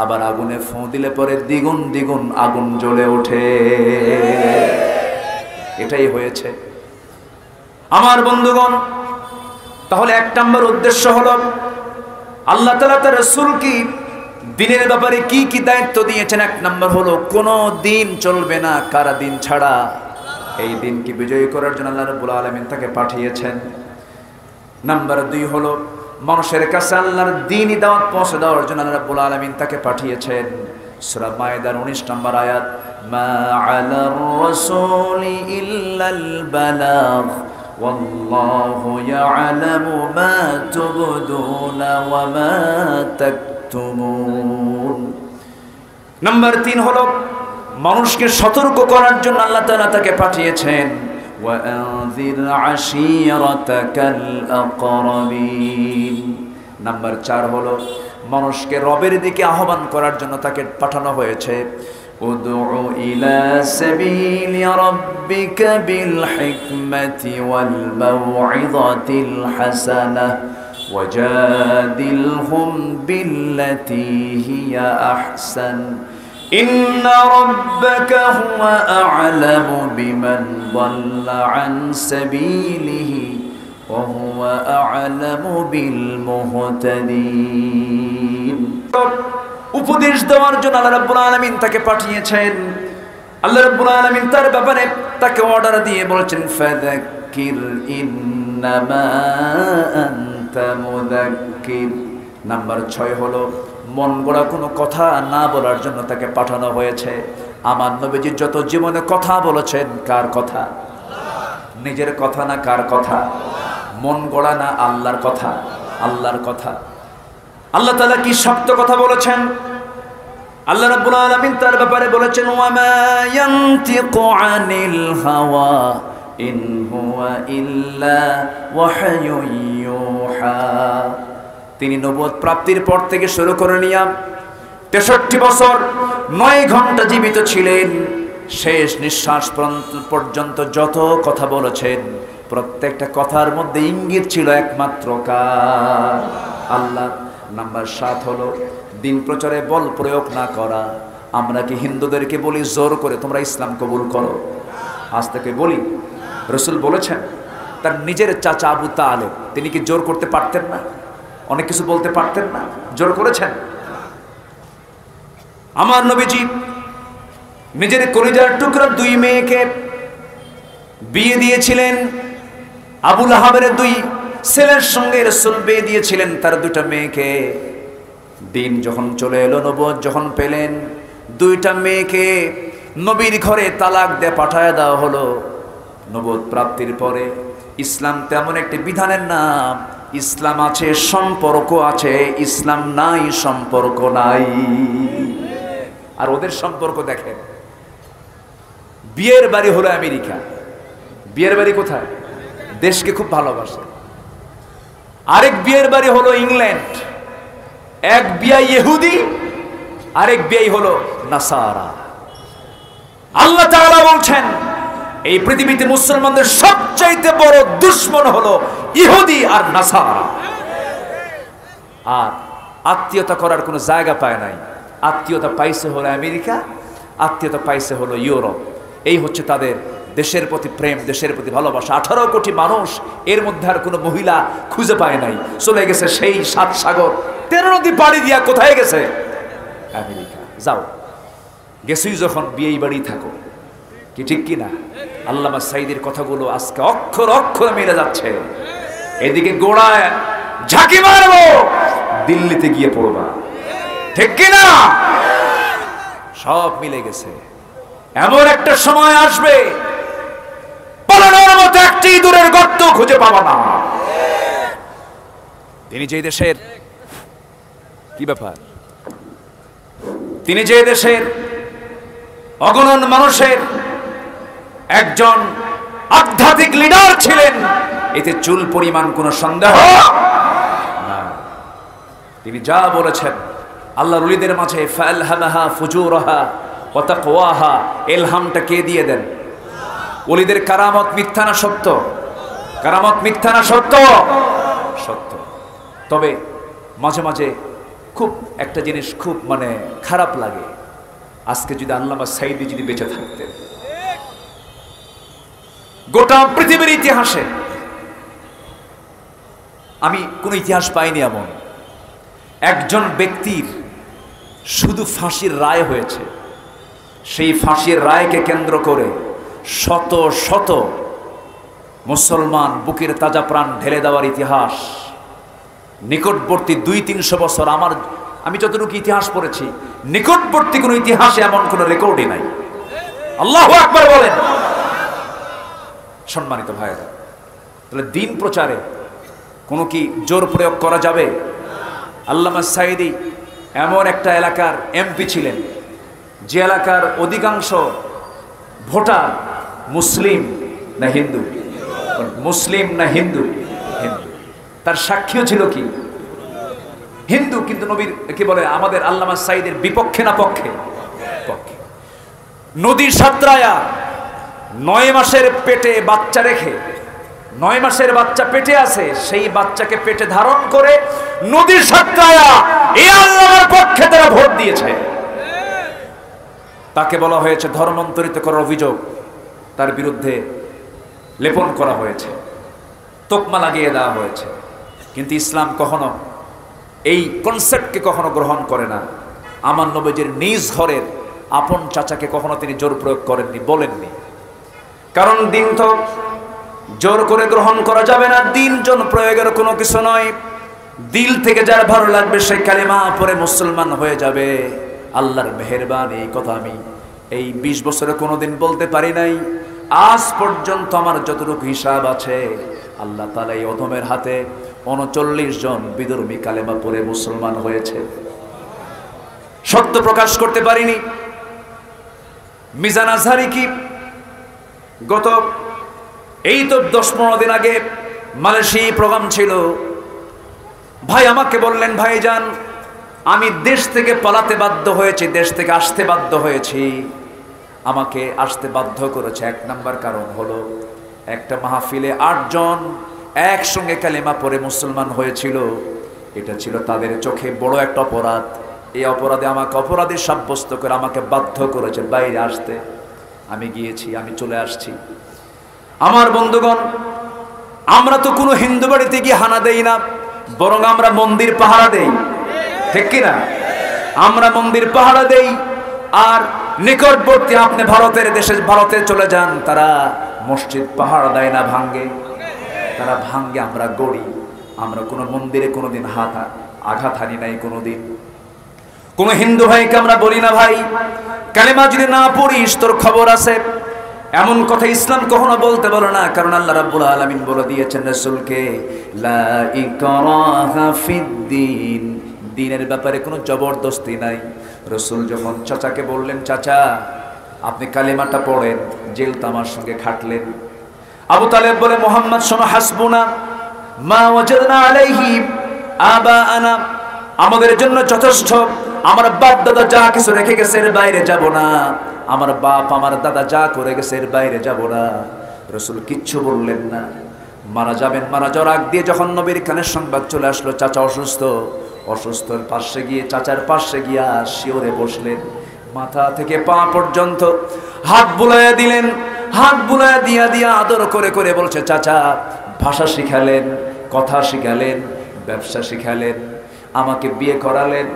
আবার আগুনে ফোঁ দিলে পরে দ্বিগুণ দ্বিগুণ আগুন জ্বলে ওঠে। এটাই হয়েছে আমার বন্ধুগণ। তাহলে 1 নম্বর উদ্দেশ্য হলো, আল্লাহ তাআলা তার রাসূলকে দিনের ব্যাপারে কি কি দায়িত্ব দিয়েছেন। 1 নম্বর হলো, কোনো দিন চলবে না কারা দিন ছাড়া। এই দিনকে বিজয়ী করার জন্য আল্লাহ রাব্বুল আলামিন তাকে পাঠিয়েছেন। নাম্বার 2 হলো, মানুষের কাছে আল্লাহর দ্বীনি দাওয়াত পৌঁছে দেওয়ার জন্য আল্লাহ রাব্বুল আলামিন তাকে পাঠিয়েছেন। সূরা মায়েদার 19 নম্বর আয়াত, মা আলার রাসূলি ইল্লাল বালাগ ওয়াল্লাহু ইয়ালামু মা তুবদুনা ওয়া মা তাকতুমুন। নাম্বার 3 হলো, মানুষকে সতর্ক করার জন্য আল্লাহ তাআলা তাকে পাঠিয়েছেন। وأنذر عشيرتك الأقربين। নাম্বার 4 হলো, মানুষকে রবের দিকে আহ্বান করার জন্য তাকে পাঠানো হয়েছে। উদউ ইলা সাবিলি রাব্বিকা বিল হিকমাতি ওয়াল মাউইযাতিল হাসানাহ ওয়াজাদিলহুম বিল্লাতী হিয়া আহসান ইন্না রাব্বাকা হুয়া আ'লামু বিমান দাল্লা আন সাবিলিহি ওয়া হুয়া আ'লামু বিল মুহতাদিন। উপদেশ দেওয়ার জন্য আল্লাহ রাব্বুল আলামিন তাকে পাঠিয়েছেন। আল্লাহ রাব্বুল আলামিন তার ব্যাপারে তাকে অর্ডার দিয়ে বলেছেন ফাযাক্কির ইন্নামা আনতা মুযাক্কির। নাম্বার 6 হলো মন গড়া কোনো কথা না বলার জন্য তাকে পাঠানো হয়েছে। আমার নবীজি যত জীবনে কথা বলেছেন কার কথা? নিজের কথা না কার কথা? মন গড়া না আল্লাহর কথা? আল্লাহর কথা। আল্লাহ তাআলা কি শক্ত কথা বলেছেন? আল্লাহ রাব্বুল আলামিন তার ব্যাপারে বলেছেন ওয়া মা ইয়ানতিকু আনিল হাওয়া ইন হুয়া ইল্লা ওয়াহয়ুন ইউহা। তিনি নবুয়ত প্রাপ্তির পর থেকে শুরু করে নিয়ে 63 বছর 9 ঘন্টা জীবিত ছিলেন। শেষ নিঃশ্বাস পর্যন্ত যত কথা বলেছেন প্রত্যেকটা কথার মধ্যে ইঙ্গিত ছিল একমাত্র কার? আল্লাহ। নাম্বার 7 হলো দিন প্রচারে বল প্রয়োগ না করা। আমরা কি হিন্দুদেরকে বলি জোর করে তোমরা ইসলাম কবুল করো? আজ থেকে বলি? রাসূল বলেছেন তার নিজের চাচা আবু তালেব, তিনি কি জোর করতে পারতেন না? অনেক কিছু বলতে পারতেন না? জোর করেছেন? আমার নবীজি নিজের কলিজার টুকরা 2 মেয়েকে বিয়ে দিয়েছিলেন। আবু লাহাবের 2 ছেলের সঙ্গে রাসূল বিয়ে দিয়েছিলেন তার 2টা মেয়েকে। দিন যখন চলে এলো, নবুয়ত যখন পেলেন, 2টা মেয়েকে নবীর ঘরে তালাক দিয়ে পাঠায় দেওয়া হলো। নবুয়ত প্রাপ্তির পরে ইসলাম তেমন একটি বিধানের নাম। ইসলাম আছে, সম্পর্ক আছে। ইসলাম নাই, সম্পর্ক নাই। আর ওদের সম্পর্ক দেখেন, বিয়ের বাড়ি হলো আমেরিকা। বিয়ের বাড়ি কোথায়? দেশকে খুব ভালোবাসে। আরেক বিয়ের বাড়ি হলো ইংল্যান্ড। এক বিয়ে ইহুদি, আরেক বিয়ে হলো নাসারা। আল্লাহ তাআলা বলছেন এই পৃথিবীতে মুসলমানদের সবচাইতে বড় দুশমন হলো ইহুদি আর নাসারা। আর আত্মীয়তা করার কোনো জায়গা পায় নাই। আত্মীয়তা পাইছে হলো আমেরিকা, আত্মীয়তা পাইছে হলো ইউরোপ। এই হচ্ছে তাদের দেশের প্রতি প্রেম, দেশের প্রতি ভালোবাসা। 18 কোটি মানুষ, এর মধ্যে আর কোনো মহিলা খুঁজে পায় নাই। চলে গেছে সেই 7 সাগর 13 নদী পাড়ি দিয়া কোথায় গেছে? আমেরিকা। যাও, গেছুই যখন বিয়েই বাড়ি থাকো। কি ঠিক কি না? আল্লামা সাঈদীর কথাগুলো আজকে অক্ষর অক্ষর মিলে যাচ্ছে। এদিকে গোড়ায় ঝাঁকি মারবো, দিল্লিতে গিয়ে পড়বা। ঠিক কি না? সব মিলে গেছে। এমন একটা সময় আসবে পালানোর মতো একটি ইঁদুরের গর্ত খুঁজে পাবা না। তিনি যে দেশের, কি ব্যাপার, তিনি যে দেশের অগণন মানুষের একজন আধ্যাত্মিক লিডার ছিলেন, এতে চুল পরিমাণ কোনো সন্দেহ না। তিনি যা বলেছেন আল্লাহর ওলিদের মাঝে ফালহামাহা ফুজুরাহা ওয়া তাকওয়াহা, ইলহামটা কে দিয়ে দেন? ওলিদের কারামত মিথ্যা না সত্য? কারামত মিথ্যা না সত্য? সত্য। তবে মাঝে মাঝে খুব একটা জিনিস খুব খারাপ লাগে। আজকে যদি আল্লামা সাঈদী যদি বেঁচে থাকতেন, গোটা পৃথিবীর ইতিহাসে আমি কোন ইতিহাস পাইনি এমন একজন ব্যক্তির শুধু ফাঁসির রায় হয়েছে, সেই ফাঁসির রায়কে কেন্দ্র করে শত শত মুসলমান বুকের তাজা প্রাণ ঢেলে দেওয়ার ইতিহাস নিকটবর্তী 200-300 বছর আমি যতটুকু ইতিহাস পড়েছি, নিকটবর্তী কোনো ইতিহাসে এমন কোনো রেকর্ডই নাই। আল্লাহু আকবার বলেন। সম্মানিত ভাইরা, তাহলে দিন প্রচারে কোনো কি জোর প্রয়োগ করা যাবে? আল্লামা সাঈদী এমন একটা এলাকার এমপি ছিলেন যে এলাকার অধিকাংশ ভোটার মুসলিম না হিন্দু? মুসলিম না হিন্দু? হিন্দু। তার সাক্ষীও ছিল কি? হিন্দু। কিন্তু নবীর কি বলে আমাদের আল্লামা সাঈদীর বিপক্ষে না পক্ষে? পক্ষে। নদী সাঁতরায়া 9 মাসের পেটে বাচ্চা রেখে, 9 মাসের বাচ্চা পেটে আছে, সেই বাচ্চাকে পেটে ধারণ করে নদী সাঁতরায়া এই আল্লাহর পক্ষে তারা ভোট দিয়েছে। তাকে বলা হয়েছে ধর্মান্তরিত করার অভিযোগ তার বিরুদ্ধে লেপন করা হয়েছে, তোকমা লাগিয়ে দেওয়া হয়েছে। কিন্তু ইসলাম কখনো এই কনসেপ্টকে কখনো গ্রহণ করে না। আমার নবীজির নিজ ঘরের আপন চাচাকে কখনো তিনি জোর প্রয়োগ করেননি, বলেননি। কারণ দিন তো জোর করে গ্রহণ করা যাবে না, দিন জন প্রয়োগের কোনো কিছু নয়। দিল থেকে যার ভালো লাগবে সে কালেমা পড়ে মুসলমান হয়ে যাবে। আল্লাহর মেহেরবানি, এই কথা আমি এই 20 বছরে কোনোদিন বলতে পারি নাই। আজ পর্যন্ত আমার যতটুকু হিসাব আছে, আল্লাহ তাআলা এই অধমের হাতে 39 জন বিধর্মী কালেমা পড়ে মুসলমান হয়েছে। সত্য প্রকাশ করতে পারিনি। মিজান আজহারি কি গত এই তো 10-15 দিন আগে মালয়েশিয়া প্রোগ্রাম ছিল, ভাই আমাকে বললেন, ভাইজান আমি দেশ থেকে পালাতে বাধ্য হয়েছি, দেশ থেকে আসতে বাধ্য হয়েছি। আমাকে আসতে বাধ্য করেছে 1 নাম্বার কারণ হলো একটা মাহফিলে 8 জন একসঙ্গে কালেমা পড়ে মুসলমান হয়েছিল। এটা ছিল তাদের চোখে বড় একটা অপরাধ। এই অপরাধে আমাকে অপরাধী সাব্যস্ত করে আমাকে বাধ্য করেছে বাইরে আসতে। আমি গিয়েছি, আমি চলে আসছি। আমার বন্ধুগণ, আমরা তো কোনো হিন্দু বাড়িতে গিয়ে হানা দেই না, বরং আমরা মন্দির পাহারা দেই, ঠিক কিনা? আমরা মন্দির পাহারা দেই। আর নিকটবর্তী আপনি ভারতের দেশে ভারতে চলে যান, তারা মসজিদ পাহারা দেয় না, ভাঙ্গে, তারা ভাঙ্গে, আমরা গড়ি। আমরা কোনো মন্দিরে কোনোদিন আঘাত হানি নাই কোনোদিন। কোন হিন্দু ভাইকে আমরা বলি না, ভাই কালেমা যদি না পড়িস তোর খবর আছে, এমন কথা ইসলাম কখনো বলতে বলে না। কারণ আল্লাহ রাব্বুল আলামিন বলে দিয়েছেন রাসূলকে, লা ইকরাহা ফিদ্দিন, দ্বীনের ব্যাপারে কোনো জবরদস্তি নাই। রাসূল যখন চাচাকে বললেন, চাচা আপনি কালেমাটা পড়েন, জেল তামার সঙ্গে খাটলেন। আবু তালেব বলে, মুহাম্মদ শোনো, হাসবুনা মা ওয়াজাদনা আলাইহি আবাআনা, আমাদের জন্য যথেষ্ট, আমার বাপ দাদা যা কিছু রেখে গেছে এর বাইরে যাব না, আমার বাপ আমার দাদা যা করে গেছে এর বাইরে যাব না। রাসূল কিচ্ছু বললেন না। মারা যাবেন, মারা যাওয়ার আগ দিয়ে যখন নবীর কানের সংবাদ চলে আসলো চাচা অসুস্থ, অসুস্থর পাশে গিয়ে, চাচার পাশে গিয়া শিওরে বসলেন, মাথা থেকে পা পর্যন্ত হাত বুলাইয়া দিলেন। হাত বুলাইয়া দিয়া আদর করে করে বলছে, চাচা ভাষা শিখালেন, কথা শিখালেন, ব্যবসা শিখালেন, আমাকে বিয়ে করালেন,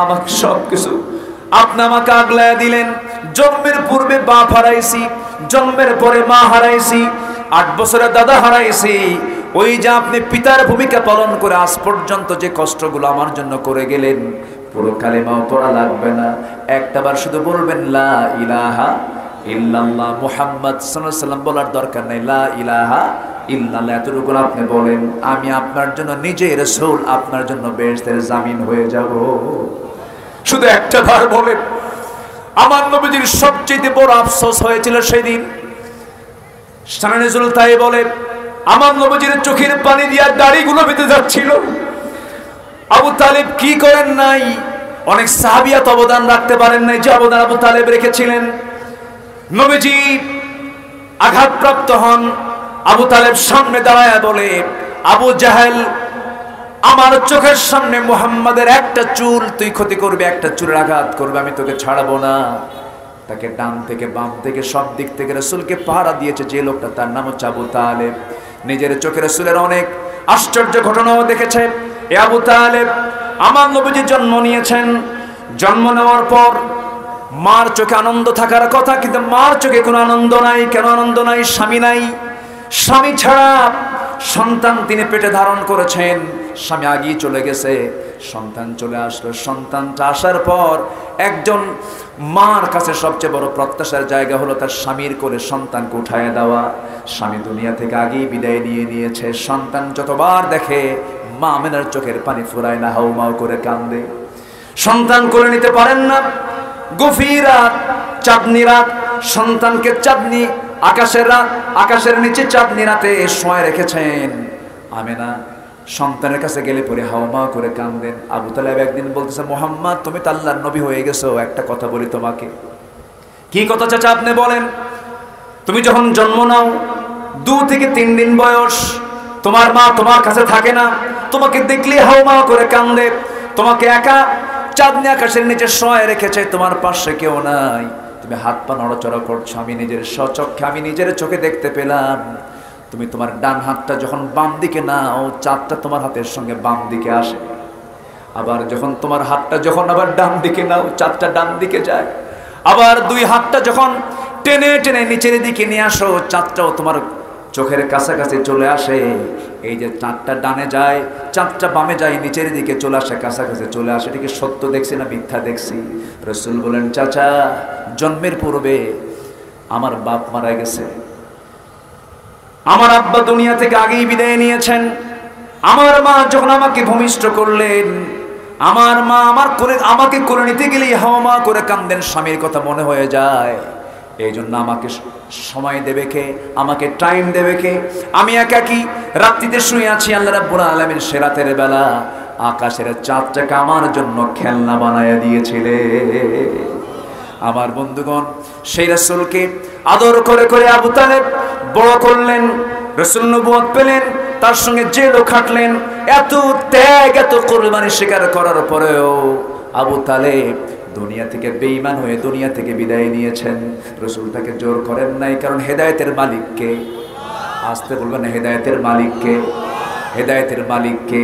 আমাকে সব কিছু আপনি আমাকে আগলায় দিলেন। জন্মের পূর্বে বাপ হারাইছি, জন্মের পরে মা হারাইছি, 8 বছরে দাদা হারাইছি। ওই যে আপনি পিতার ভূমিকা পালন করে আজ পর্যন্ত যে কষ্টগুলো আমার জন্য করে গেলেন, পুরো কালেমাও পড়া লাগবে না, একটাবার শুধু বলবেন লা ইলাহা ইল্লাল্লাহ মুহাম্মদ সাল্লাল্লাহু আলাইহি ওয়াসাল্লাম বলার দরকার নাই, লা ইলাহা ইল্লাল্লাহ এতটুকু আপনি বলেন, আমি আপনার জন্য নিজে রাসূল আপনার জন্য বেহেশতের জামিন হয়ে যাব। শুধু একটা বার বলেন। আমার নবীজির সবচেয়ে বড় আফসোস হয়েছিল সেদিন। সানানুল তাই বলে, আমার নবীজির চোখের পানি দিয়া দাড়িগুলো বেঁধে যাচ্ছিল। আবু তালেব কি করেন নাই? অনেক সাহাবিয়াত অবদান রাখতে পারেন নাই যে অবদান আবু তালেব রেখেছিলেন। নবীজি আঘাতপ্রাপ্ত হন, আবু তালেব সামনে দাঁড়ায় বলে, আবু জাহেল আমার চোখের সামনে মুহাম্মাদের একটা চুল তুই ক্ষতি করবে, একটা চুলের আঘাত করবে, আমি তোকে ছাড়াবো না। তাকে ডান থেকে বাম থেকে সব দিক থেকে রাসূলকে পাহারা দিয়েছে যে লোকটা, তার নাম হচ্ছে আবু তালেব। নিজের চোখে রাসূলের অনেক আশ্চর্য ঘটনাও দেখেছে। এ আবু তালেব আমার নবীজি জন্ম নিয়েছেন, জন্ম নেওয়ার পর মার চোখে আনন্দ থাকার কথা, কিন্তু মার চোখে কোনো আনন্দ নাই। কেন আনন্দ নাই? স্বামী নাই। স্বামী ছাড়া সন্তান তিনি পেটে ধারণ করেছেন, স্বামী আগেই চলে গেছে, সন্তান চলে আসলো। সন্তানটা আসার পর একজন মার কাছে সবচেয়ে বড় প্রত্যাশার জায়গা হলো তার স্বামীর কোলে সন্তানকে উঠায় দেওয়া। স্বামী দুনিয়া থেকে আগেই বিদায় নিয়ে নিয়েছে। সন্তান যতবার দেখে মা আমেনার চোখের পানি ফুরায় না, হাউমাউ করে কান্দে। সন্তান কোলে নিতে পারেন না। গভীর রাত, চাঁদনি রাত, সন্তানকে চাঁদনি আকাশের রাত, আকাশের নিচে চাঁদনি রাতে শোয়ায় রেখেছেন। আমেনা সন্তানের কাছে গেলে পরে হাওমা করে কান্দেন। আবু তালেব একদিন বলতেছে, মুহাম্মদ তুমি তো আল্লাহর নবী হয়ে গেছো, একটা কথা বলি তোমাকে। কি কথা চাচা আপনি বলেন? তুমি যখন জন্ম নাও 2 থেকে 3 দিন বয়স, তোমার মা তোমার কাছে থাকে না, তোমাকে দেখলে হাওমা করে কান্দে, তোমাকে একা চাঁদনি আকাশের নিচে শোয়ায় রেখেছে, তোমার পাশে কেউ নাই। তুমি হাত পা নড়াচড়া করছো, আমি নিজের স্বচক্ষে, আমি নিজের চোখে দেখতে পেলাম তুমি তোমার ডান হাতটা যখন বাম দিকে নাও, চাঁদটা তোমার হাতের সঙ্গে বাম দিকে আসে। আবার যখন তোমার হাতটা যখন আবার ডান দিকে নাও, চাঁদটা ডান দিকে যায়। আবার দুই হাতটা যখন টেনে টেনে নিচের দিকে নিয়ে আসো, চাঁদটাও তোমার চোখের কাছাকাছি চলে আসে। এই যে চাঁদটা ডানে যায়, চাঁদটা বামে যায়, নিচের দিকে চলে আসে, কাছাকাছি চলে আসে, এটাকে সত্য দেখছি না মিথ্যা দেখছি? রাসূল বলেন, চাচা, জন্মের পূর্বে আমার বাপ মারা গেছে, আমার আব্বা দুনিয়া থেকে আগেই বিদায় নিয়েছেন। আমার মা যখন আমাকে ভূমিষ্ঠ করলেন, আমার মা আমাকে করে নিতে গেলেই হাওয়া করে কান্দেন, স্বামীর কথা মনে হয়ে যায়। এই জন্য আমাকে সময় দেবে কে, আমাকে টাইম দেবে কে? আমি একাকী রাত্রিতে শুয়ে আছি, আল্লাহ রাব্বুল আলামিন রাতের বেলা আকাশের চাঁদটাকে আমার জন্য খেলনা বানায়া দিয়েছিলে। আমার বন্ধুগণ, সেই রাসূলকে আদর করে করে আবু তালেব বড় করলেন, রাসূল নবুয়ত পেলেন, তার সঙ্গে জেলও খাটলেন। এত ত্যাগ, এত কুরবানি স্বীকার করার পরেও আবু তালেব দুনিয়া থেকে বেঈমান হয়ে দুনিয়া থেকে বিদায় নিয়েছেন। রাসূল তাকে জোর করেন নাই, কারণ হেদায়েতের মালিককে, আসতে বলবেন, হেদায়েতের মালিককে, হেদায়েতের মালিককে,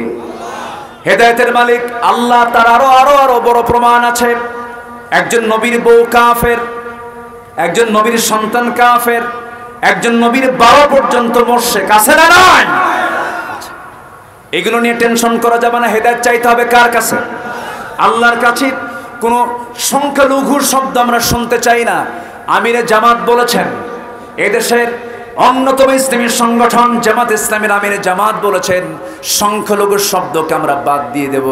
হেদায়েতের মালিক আল্লাহ। তার আরো আরো আরো বড় প্রমাণ আছে। একজন নবীর বউ কাফের, একজন নবীর সন্তান কাফের, একজন নবীর বাবা পর্যন্ত মুশরিক, আছে না নাই? এগুলো নিয়ে টেনশন করা যাবে না। হেদায়েত চাইতে হবে কার কাছে? আল্লাহর কাছে। কোনো সংখ্যালঘুর শব্দ আমরা শুনতে চাই না। আমিরে জামাত বলেছেন, এদেশের অন্যতম ইসলামী সংগঠন জামাত ইসলামের আমিরে জামাত বলেছেন, সংখ্যালঘুর শব্দকে আমরা বাদ দিয়ে দেব।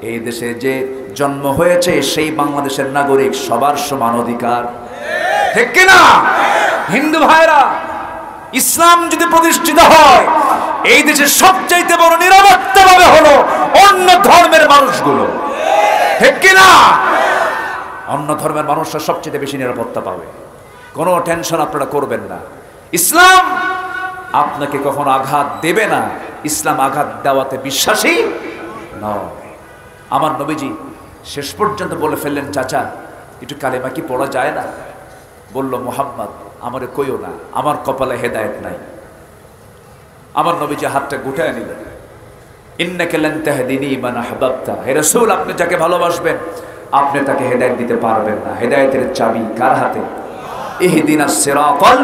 এই দেশে যে জন্ম হয়েছে সেই বাংলাদেশের নাগরিক, সবার সমান অধিকার, ঠিক কিনা? হিন্দু ভাইরা, ইসলাম যদি প্রতিষ্ঠিত হয়, এই দেশের সবচাইতে বড় নিরাপত্তা পাবে হলো অন্য ধর্মের মানুষগুলো, ঠিক কিনা? অন্য ধর্মের মানুষরা সবচেয়ে বেশি নিরাপত্তা পাবে। কোনো টেনশন আপনারা করবেন না। ইসলাম আপনাকে কখনো আঘাত দেবে না। ইসলাম আঘাত দেওয়াতে বিশ্বাসী নয়। আমার নবীজি শেষ পর্যন্ত বলে ফেললেন, চাচা, একটু কালেমা কি পড়া যায় না? বলল, মুহাম্মদ, আমারে কইও না, আমার কপালে হেদায়েত নাই। আমার নবীজি হাতটা গুটায় নিলেন, ইন্নাকা লান তাহদিনি মান আহবাবতা, হে রাসূল, আপনি যাকে ভালোবাসবেন আপনি তাকে হেদায়েত দিতে পারবেন না। হেদায়েতের চাবি কার হাতে? ইহদিনাস সিরাতাল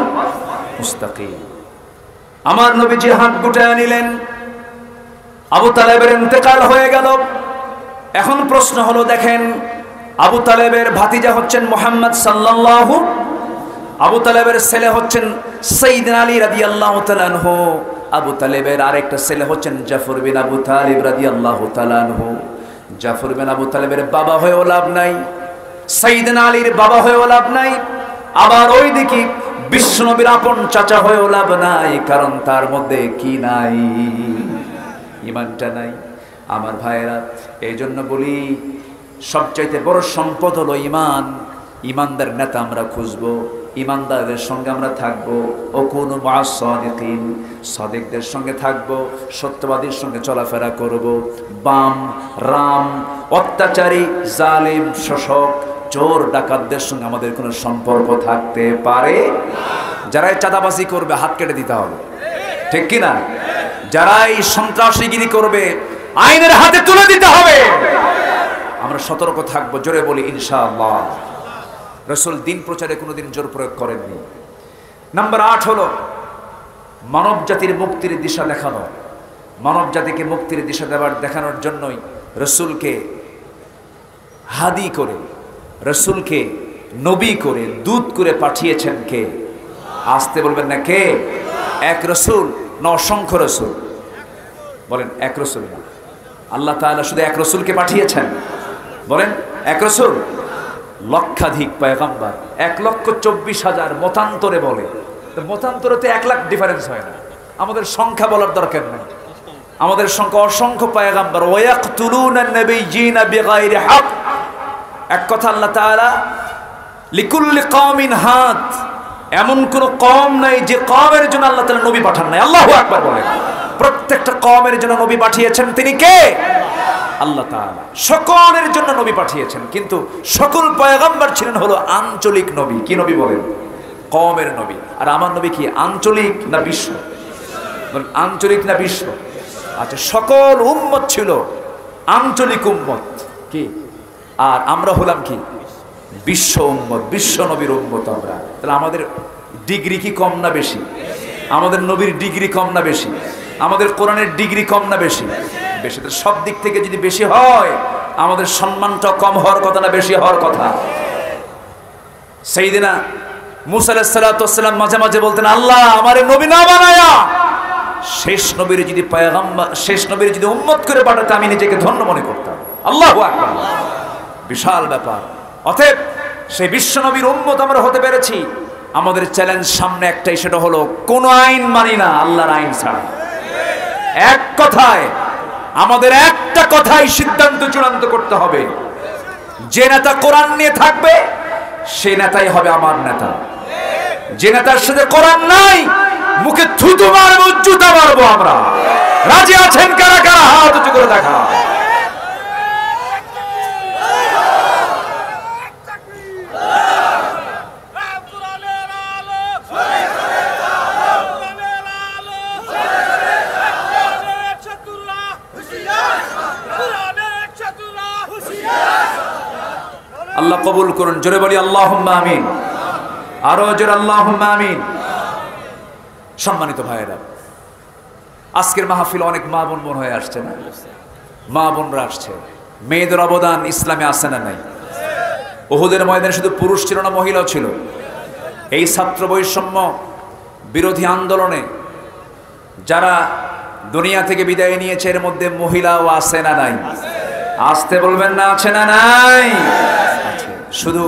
মুস্তাকিম। আমার নবীজি হাত গুটায় নিলেন। আবু তালেবের ইন্তেকাল হয়ে গেল। এখন প্রশ্ন হলো, দেখেন, আবু তালেবের ভাতিজা হচ্ছেন মুহাম্মদ সাল্লাল্লাহু, আবু তালেবের ছেলে হচ্ছেন সাইয়্যিদনা আলী রাদিয়াল্লাহু তাআলা আনহু, আবু তালেবের আরেকটা ছেলে হচ্ছেন জাফর বিন আবু তালিব রাদিয়াল্লাহু তাআলা আনহু। জাফর বিন আবু তালেবের বাবা হয়েও লাভ নাই, সাইয়্যিদনা আলীর বাবা হয়েও লাভ নাই, আবার ওই দিকে বিশ্বনবীর আপন চাচা হয়েও লাভ নাই, কারণ তার মধ্যে কি নাই? ঈমানটা নাই। আমার ভাইয়েরা, এই জন্য বলি, সবচাইতে বড় সম্পদ হলো ঈমান। ঈমানদার নেতা আমরা খুঁজবো, ঈমানদারদের সঙ্গে আমরা থাকবো। ও কোন মা'আস সাদিকিন, সাদিকদের সঙ্গে থাকবো, সত্যবাদীর সঙ্গে চলাফেরা করব। বাম রাম, অত্যাচারী, জালিম, শোষক, চোর, ডাকাতদের সঙ্গে আমাদের কোনো সম্পর্ক থাকতে পারে? যারাই চাঁদাবাজি করবে হাত কেটে দিতে হবে, ঠিক কিনা? যারাই সন্ত্রাসীগিরি করবে আইনের হাতে তুলে দিতে হবে। আমরা সতর্ক থাকবো। জোরে বলি ইনশাআল্লাহ। রাসূল দিন প্রচারে কোনোদিন জোর প্রয়োগ করেননি। নাম্বার 8 হলো মানব জাতির মুক্তির দিশা দেখানো। মানব জাতিকে মুক্তির দিশা দেখানোর জন্যই রাসূলকে হাদি করে, রাসূলকে নবী করে, দূত করে পাঠিয়েছেন কে? আসতে বলবেন না, কে? এক রাসূল না অসংখ্য রাসূল? বলেন, এক রাসূল না। আল্লাহ তাআলা শুধু এক রাসূলকে পাঠিয়েছেন? বলেন, এক রাসূল? লক্ষাধিক পয়গম্বর, 1,24,000 মতান্তরে বলে। মতান্তরে তো 1 লাখ ডিফারেন্স হয় না। আমাদের সংখ্যা বলার দরকার নেই, আমাদের সংখ্যা অসংখ্য পয়গম্বর। ওয়ায়াকতুলুনান নাবিয়্যিনা বিগাইরি হক। এক কথা, আল্লাহ তাআলা লিকুল্লি কওমিন হাদ, এমন কোন কওম নাই যে কওমের জন্য আল্লাহ তাআলা নবী পাঠান নাই। আল্লাহু আকবার বলেন। প্রত্যেকটা কওমের জন্য নবী পাঠিয়েছেন। তিনি কে? আল্লাহ তাআলা সকলের জন্য নবী পাঠিয়েছেন, কিন্তু সকল পয়গম্বর ছিলেন হলো আঞ্চলিক নবী। কি নবী বলেন? কওমের নবী। আর আমার নবী কি আঞ্চলিক না বিশ্ব? আঞ্চলিক না বিশ্ব? আচ্ছা, সকল উম্মত ছিল আঞ্চলিক উম্মত, কি? আর আমরা হলাম কি? বিশ্ব উম্মত, বিশ্ব নবীর উম্মত আমরা। তাহলে আমাদের ডিগ্রি কি কম না বেশি? আমাদের নবীর ডিগ্রি কম না বেশি? আমাদের কোরআনের ডিগ্রি কম না বেশি? বেশি। তো সব দিক থেকে যদি বেশি হয়, আমাদের সম্মানটা কম হওয়ার কথা না বেশি হওয়ার কথা? সাইয়েদনা মুসা আলাইহিস সালাতু ওয়াস সালাম মাঝে মাঝে বলতেন, আল্লাহ আমারে নবী না বানায়া শেষ নবীর যদি পয়গম্বর, শেষ নবীর যদি উম্মত করে পাঠাতে আমি নিজেকে ধন্য মনে করতাম। আল্লাহু আকবার, বিশাল ব্যাপার। অতএব সেই বিশ্ব নবীর উম্মত আমরা হতে পেরেছি। আমাদের চ্যালেঞ্জ সামনে একটাই, সেটা হলো কোন আইন মানি না আল্লাহর আইন ছাড়া। এক কথায় আমাদের একটা কথাই সিদ্ধান্ত চূড়ান্ত করতে হবে, যে নেতা কোরআন নিয়ে থাকবে সেই নেতাই হবে আমার নেতা। যে নেতার সাথে কোরআন নাই, মুখে থুতু মারবো, জুতা মারবো আমরা। রাজি আছেন কারা কারা? হাত উঁচু করে দেখা। আল্লাহ কবুল করুন। জোরে বলি আল্লাহুম্মা আমিন। আরো জোরে আল্লাহুম্মা আমিন। সম্মানিত ভাইয়েরা, আজকের মাহফিল অনেক মা বোন মন হয়ে আসছে না? মা বোনরা আসছে। মেয়েদের অবদান ইসলামে আছে না নাই? উহুদের ময়দানে শুধু পুরুষ ছিল না, মহিলাও ছিল। এই ছাত্র বৈষম্য বিরোধী আন্দোলনে যারা দুনিয়া থেকে বিদায় নিয়েছে, এর মধ্যে মহিলাও আছে না নাই? আসতে বলবেন না, আছে না নাই? শুধু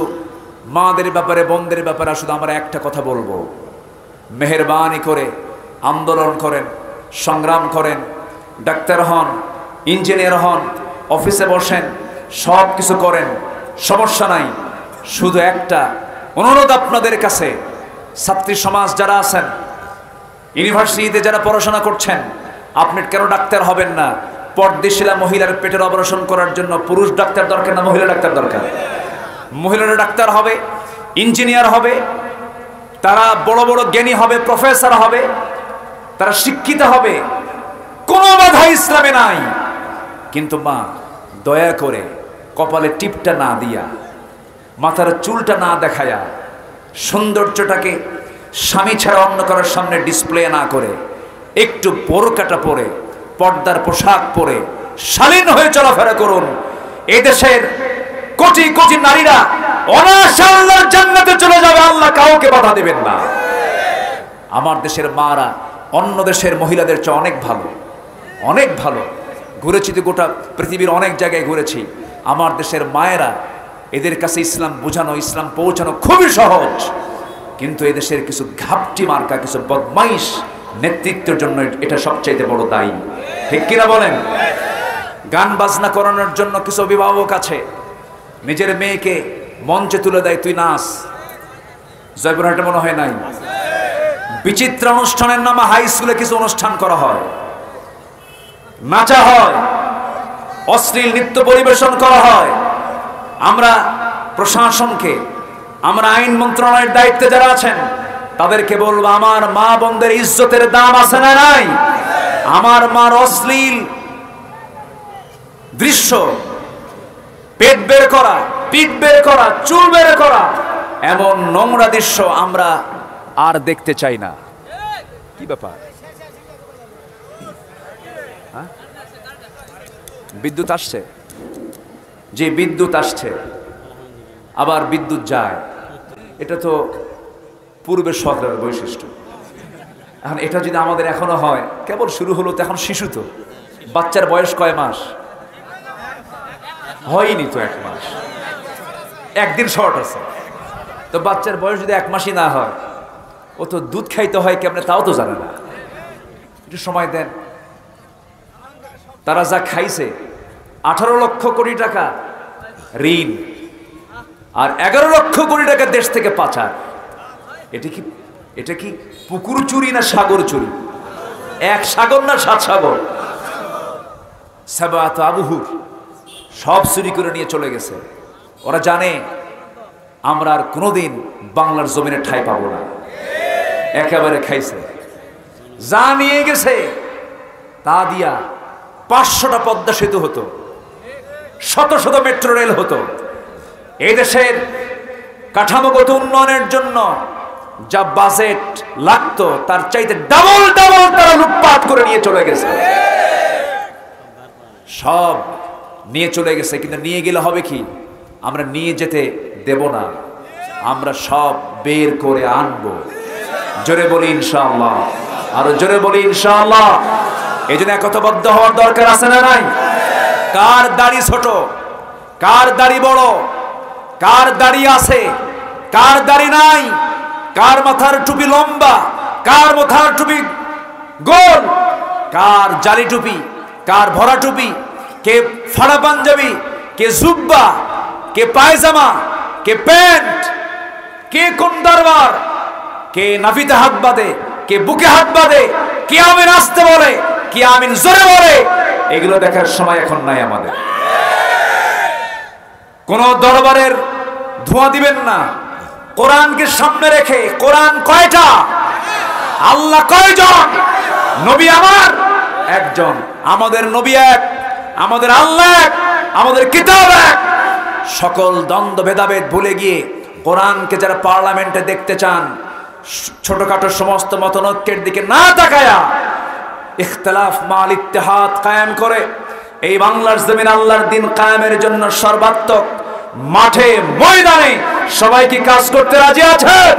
মাদের ব্যাপারে, বোনদের ব্যাপারে শুধু আমরা একটা কথা বলবো, মেহেরবানি করে আন্দোলন করেন, সংগ্রাম করেন, ডাক্তার হন, ইঞ্জিনিয়ার হন, অফিসে বসেন, সব কিছু করেন, সমস্যা নাই। শুধু একটা অনুরোধ আপনাদের কাছে, ছাত্রী সমাজ যারা আছেন, ইউনিভার্সিটিতে যারা পড়াশোনা করছেন, আপনি কেন ডাক্তার হবেন না? পর্দাশীলা মহিলার পেটের অপারেশন করার জন্য পুরুষ ডাক্তার দরকার না মহিলা ডাক্তার দরকার? মহিলারা ডাক্তার হবে, ইঞ্জিনিয়ার হবে, তারা বড় বড় জ্ঞানী হবে, প্রফেসর হবে, তারা শিক্ষিত হবে, কোনো বাধা ইসলামে নাই। কিন্তু মা, দয়া করে কপালে টিপটা না দিয়া, মাথার চুলটা না দেখায়া, সৌন্দর্যটাকে স্বামী ছাড়া অন্য কারোর সামনে ডিসপ্লে না করে, একটু বোরকাটা পরে, পর্দার পোশাক পরে শালীন হয়ে চলাফেরা করুন। এই দেশের কোটি কোটি নারীরা অনায়াসে আল্লাহর জান্নাতে চলে যাবে, আল্লাহ কাউকে বাধা দেবেন না। আমার দেশের মারা অন্য দেশের মহিলাদের চেয়ে অনেক ভালো, অনেক ভালো। ঘুরেছি তো, গোটা পৃথিবীর অনেক জায়গায় ঘুরেছি। আমার দেশের মায়েরা, এদের কাছে ইসলাম বোঝানো, ইসলাম পৌঁছানো খুবই সহজ। কিন্তু এদেশের কিছু ঘাপটি মার্কা, কিছু বদমাইশ নেতৃত্বের জন্য এটা সবচাইতে বড় দায়ী। ঠিক কিনা বলেন? গান বাজনা করানোর জন্য কিছু অভিভাবক আছে, নিজের মেয়েকে মঞ্চে তুলে দেয়, তুই নাচ। জয়পুরহাটে মনে হয় নাই? বিচিত্র অনুষ্ঠানের নামে হাই স্কুলে কিছু অনুষ্ঠান করা হয়, নাচা হয়, অশ্লীল নৃত্য পরিবেশন করা হয়। আমরা প্রশাসনকে, আমরা আইন মন্ত্রণালয়ের দায়িত্বে যারা আছেন, তাদেরকে বলবো, আমার মা বোনদের ইজ্জতের দাম আছে না নাই? আমার মার অশ্লীল দৃশ্য, পেট বের করা, পিঠ বের করা, চুল বের করা, এমন নোংরা দৃশ্য আমরা আর দেখতে চাই না। কি ব্যাপার? বিদ্যুৎ আসছে? যে বিদ্যুৎ আসছে, আবার বিদ্যুৎ যায়, এটা তো পূর্বের সরকারের বৈশিষ্ট্য। এখন এটা যদি আমাদের এখনো হয়, কেবল শুরু হলো তো, এখন শিশু তো, বাচ্চার বয়স কয় মাস? হয়নি তো 1 মাস, একদিন শর্ট আছে। তো বাচ্চার বয়স যদি 1 মাসই না হয়, ও তো দুধ খাইতে হয় কেমনে তাও তো জানে না। একটু সময় দেন। তারা যা খাইছে, 18 লক্ষ কোটি টাকা ঋণ, আর 11 লক্ষ কোটি টাকা দেশ থেকে পাচার। এটা কি পুকুর চুরি না সাগর চুরি? 1 সাগর না 7 সাগর? সাবাত আবুহুর সব চুরি করে নিয়ে চলে গেছে। ওরা জানে আমরা আর কোনোদিন বাংলার জমিনে ঠাঁই পাবো না, একেবারে খাইছে। যা নিয়ে গেছে তা দিয়া 500টা পদ্মা সেতু হতো, শত শত মেট্রো রেল হতো। এই দেশের কাঠামোগত উন্নয়নের জন্য যা বাজেট লাগতো তার চাইতে ডাবল ডাবল তারা লুটপাট করে নিয়ে চলে গেছে, সব নিয়ে চলে গেছে। কিন্তু নিয়ে গেলে হবে কি? আমরা নিয়ে যেতে দেব না, আমরা সব বের করে আনবো। জোরে বলি ইনশাআল্লাহ, আরো জোরে বলি ইনশাআল্লাহ। এই জন্য একতাবদ্ধ হওয়ার দরকার আছে না নাই? কার দাড়ি ছোট, কার দাড়ি বড়, কার দাড়ি আছে, কার দাড়ি নাই, কার মাথার টুপি লম্বা, কার মাথার টুপি গোল, কার জালি টুপি, কার ভরা টুপি, কে ফাড়া পাঞ্জাবি, কে জুব্বা, কে পায়জামা, কে প্যান্ট, কে কোন দরবার, কে নাভিতে হাত বাঁধে, কে বুকে হাত বাঁধে, কে আমিন আসতে বলে, কে আমিন জোরে বলে, এগুলো দেখার সময় এখন নাই আমাদের। কোন দরবারের ধোঁয়া দিবেন না, কোরআনকে সামনে রেখে। কোরআন কয়টা? আল্লাহ কয়জন? নবী আমার একজন। আমাদের নবী এক, আমাদের আল্লাহ এক, আমাদের কিতাব এক। সকল দ্বন্দ্ব ভেদাভেদ ভুলে গিয়ে কোরআনকে যারা পার্লামেন্টে দেখতে চান, ছোটখাটো সমস্ত মতনৈক্যের দিকে না তাকায়া ইখতিলাফ মাল ইত্তেহাদ কায়েম করে এই বাংলার জমিন আল্লাহর দিন কায়েমের জন্য সর্বাত্মক মাঠে ময়দানে সবাই কি কাজ করতে রাজি আছেন?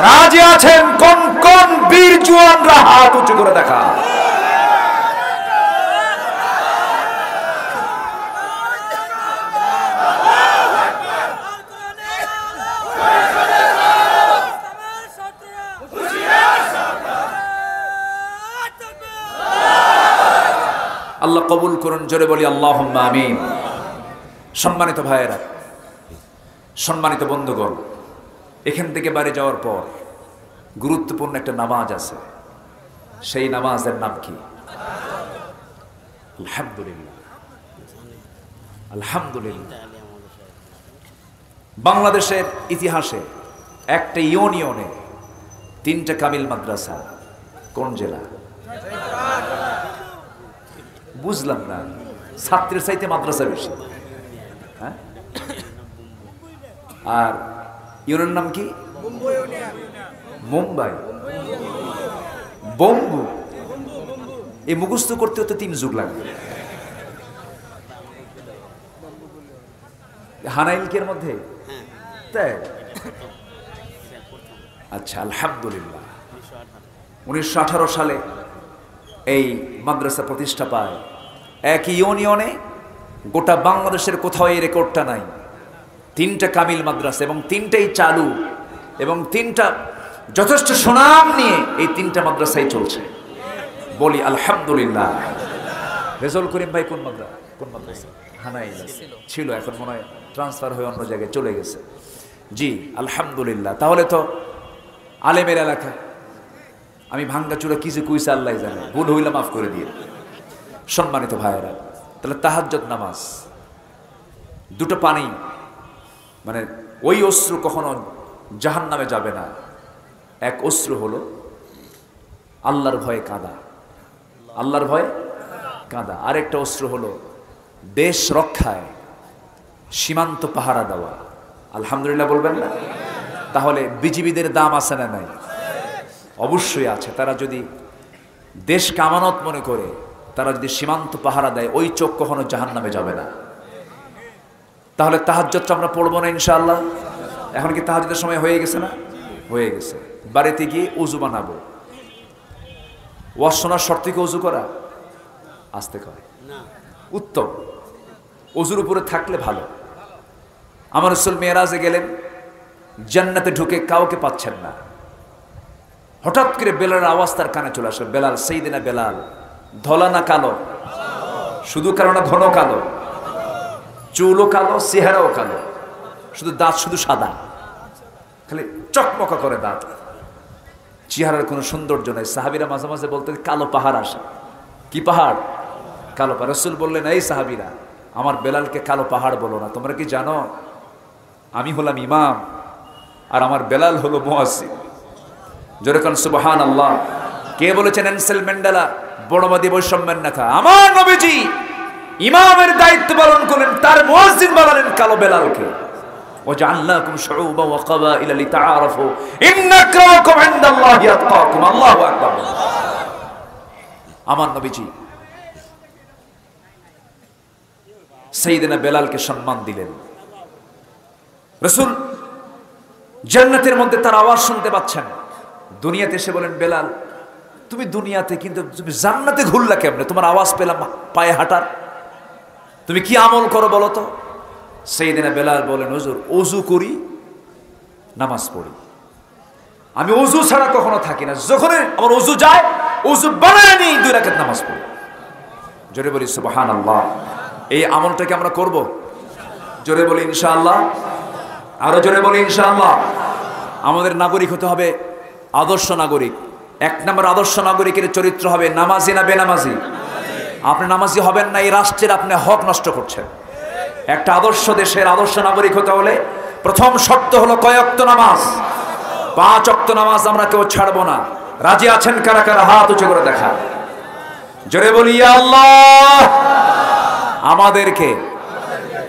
রাজি আছেন? কোন কোন বীর জওয়ানরা হাত উঁচু করে দেখা। আল্লাহ কবুল করুন, জোরে বলি আল্লাহুম্মা আমিন। সম্মানিত ভাইয়েরা, সম্মানিত বন্ধুগণ, এখান থেকে বাড়ি যাওয়ার পর গুরুত্বপূর্ণ একটা নামাজ আছে। সেই নামাজের নাম কি? আলহামদুলিল্লাহ। আলহামদুলিল্লাহ। বাংলাদেশের ইতিহাসে একটা ইউনিয়নে 3টা কামিল মাদ্রাসা। কোন জেলা? বুঝলাম না, ছাত্রের চাইতে মাদ্রাসা বেশি। হ্যাঁ, আর ইউনিয়নের নাম কি? মুম্বাই। বম্বু। এই মুখস্থ করতে হতে 3 যুগ লাগবে। হানাইলকের মধ্যে তাই? আচ্ছা, আলহামদুলিল্লাহ। 1918 সালে এই মাদ্রাসা প্রতিষ্ঠা পায়। এক ইউনিয়নে, গোটা বাংলাদেশের কোথাও এই রেকর্ডটা নাই। 3টা কামিল মাদ্রাসা এবং 3টাই চালু এবং 3টা যথেষ্ট সুনাম নিয়ে এই 3টা মাদ্রাসাই চলছে। বলি আলহামদুলিল্লাহ। রেজল করিম ভাই কোন মাদ্রাসা? হানাইল ছিল, এখন মনে হয় ট্রান্সফার হয়ে অন্য জায়গায় চলে গেছে। জি আলহামদুলিল্লাহ। তাহলে তো আলেমের এলাকা। আমি ভাঙ্গাচুরা কি যে কইছে আল্লাহ জানে, ভুল হইলে মাফ করে দিয়ে। সম্মানিত ভাইয়েরা, তাহলে তাহাজ্জুদ নামাজ, 2টো পানি, মানে ওই অশ্রু কখনো জাহান্নামে যাবে না। এক অশ্রু হলো আল্লাহর ভয়ে কাঁদা, আল্লাহর ভয়ে কাঁদা। আরেকটা অশ্রু হলো দেশ রক্ষায় সীমান্ত পাহারা দেওয়া। আলহামদুলিল্লাহ বলবেন না? তাহলে বিজিবিদের দাম আছে না নাই? অবশ্যই আছে। তারা যদি দেশকে আমানত মনে করে, তারা যদি সীমান্ত পাহারা দেয়, ওই চোখ কখনো জাহান্নামে যাবে না। তাহলে তাহাজ্জুদটা আমরা পড়বো না ইনশাআল্লাহ? এখন কি তাহাজ্জুদের সময় হয়ে গেছে না? হয়ে গেছে। বাড়িতে গিয়ে উজু বানাবো। ওয়াজ শোনার শর্ত কি উজু করা? আসতে কয় উত্তম। উজুর উপরে থাকলে ভালো। আমার রাসূল মেরাজে গেলেন, জান্নাতে ঢুকে কাউকে পাচ্ছেন না। হঠাৎ করে বেলালের আওয়াজ তার কানে চলে আসে। বেলাল, সাইয়েদনা বেলাল। ধলা না কালো? শুধু কালো না ঘন কালো? চুলও কালো, চেহারাও কালো, শুধু দাঁত শুধু সাদা, খালি চকমকা করে দাঁত, চেহারার কোনো সৌন্দর্য নাই। সাহাবীরা মাঝে মাঝে বলতেন কালো পাহাড় আসে। কি পাহাড়? কালো পাহাড়। রাসূল বললেন, এই সাহাবীরা, আমার বেলালকে কালো পাহাড় বলো না। তোমরা কি জানো আমি হলাম ইমাম আর আমার বেলাল হলো মুয়াজ্জিন? জোরে কোন সুবহানাল্লাহ। কে বলেছেন নেলসন ম্যান্ডেলা বড়বাদী বৈষম্যের নেতা? আমার নবীজি ইমামের দায়িত্ব পালন করলেন, তার মুয়াজ্জিন বানালেন কালো বেলালকে। ওয়াজআলনাকুম শুউবা ওয়া ক্বাবাইলা লিতাআরাফু ইন্না আকরামাকুম ইনদাল্লাহি আতকাকুম। আল্লাহু আকবার। আমার নবীজি সাইয়েদনা বেলালকে সম্মান দিলেন। রাসূল জান্নাতের মধ্যে তার আওয়াজ শুনতে পাচ্ছেন। দুনিয়াতে এসে বলেন, বেলাল তুমি দুনিয়াতে, কিন্তু তুমি জান্নাতে ঘুরলা কেমনে? তোমার আওয়াজ পেলাম পায়ে হাঁটার। তুমি কি আমল করো বলো তো? সাইয়েদনা বেলাল বলেন, হুজুর ওযু করি, নামাজ পড়ি। আমি ওযু ছাড়া কখনো থাকি না। যখন আমার ওযু যায়, ওযু বানায় নিয়ে 2 রাকাত নামাজ পড়ি। জোরে বলি সুবহানাল্লাহ। এই আমলটাকে আমরা করব। জোরে বলি ইনশাআল্লাহ। আরো জোরে বলি ইনশাআল্লাহ। আমাদের নাগরিক হতে হবে আদর্শ নাগরিক। 1 নম্বর আদর্শ নাগরিকের চরিত্র হবে নামাজি না বেনামাজি? আপনি নামাজি হবেন না, এই রাষ্ট্রের আপনি হক নষ্ট করছেন। একটা আদর্শ দেশের আদর্শ নাগরিক হতে হলে প্রথম শর্ত হলো কয় ওয়াক্ত নামাজ? 5 ওয়াক্ত নামাজ আমরা কেউ ছাড়বো না। রাজি আছেন কারা কারা? হাত উঁচু করে দেখা। জোরে বলি ইয়া আল্লাহ। আমাদেরকে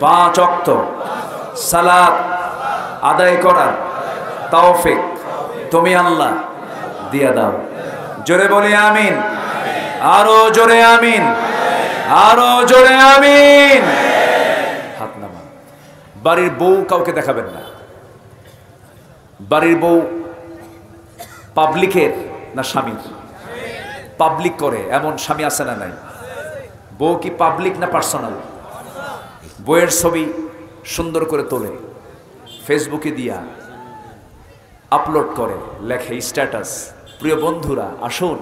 5 ওয়াক্ত সালাত আদায় করার তৌফিক তুমি আল্লাহ দিয়ে দাও। জোরে বলি আমিন। আরো জোরে আমিন। আরো জোরে আমিন। হাত নামান। বাড়ির বউ কাউকে দেখাবেন না। বাড়ির বউ পাবলিকের না স্বামীর? পাবলিক করে এমন স্বামী আছে না নাই? বউ কি পাবলিক না পার্সোনাল? বউয়ের ছবি সুন্দর করে তোলে, ফেসবুকে দিয়া আপলোড করে, লেখে স্ট্যাটাস, প্রিয় বন্ধুরা আসুন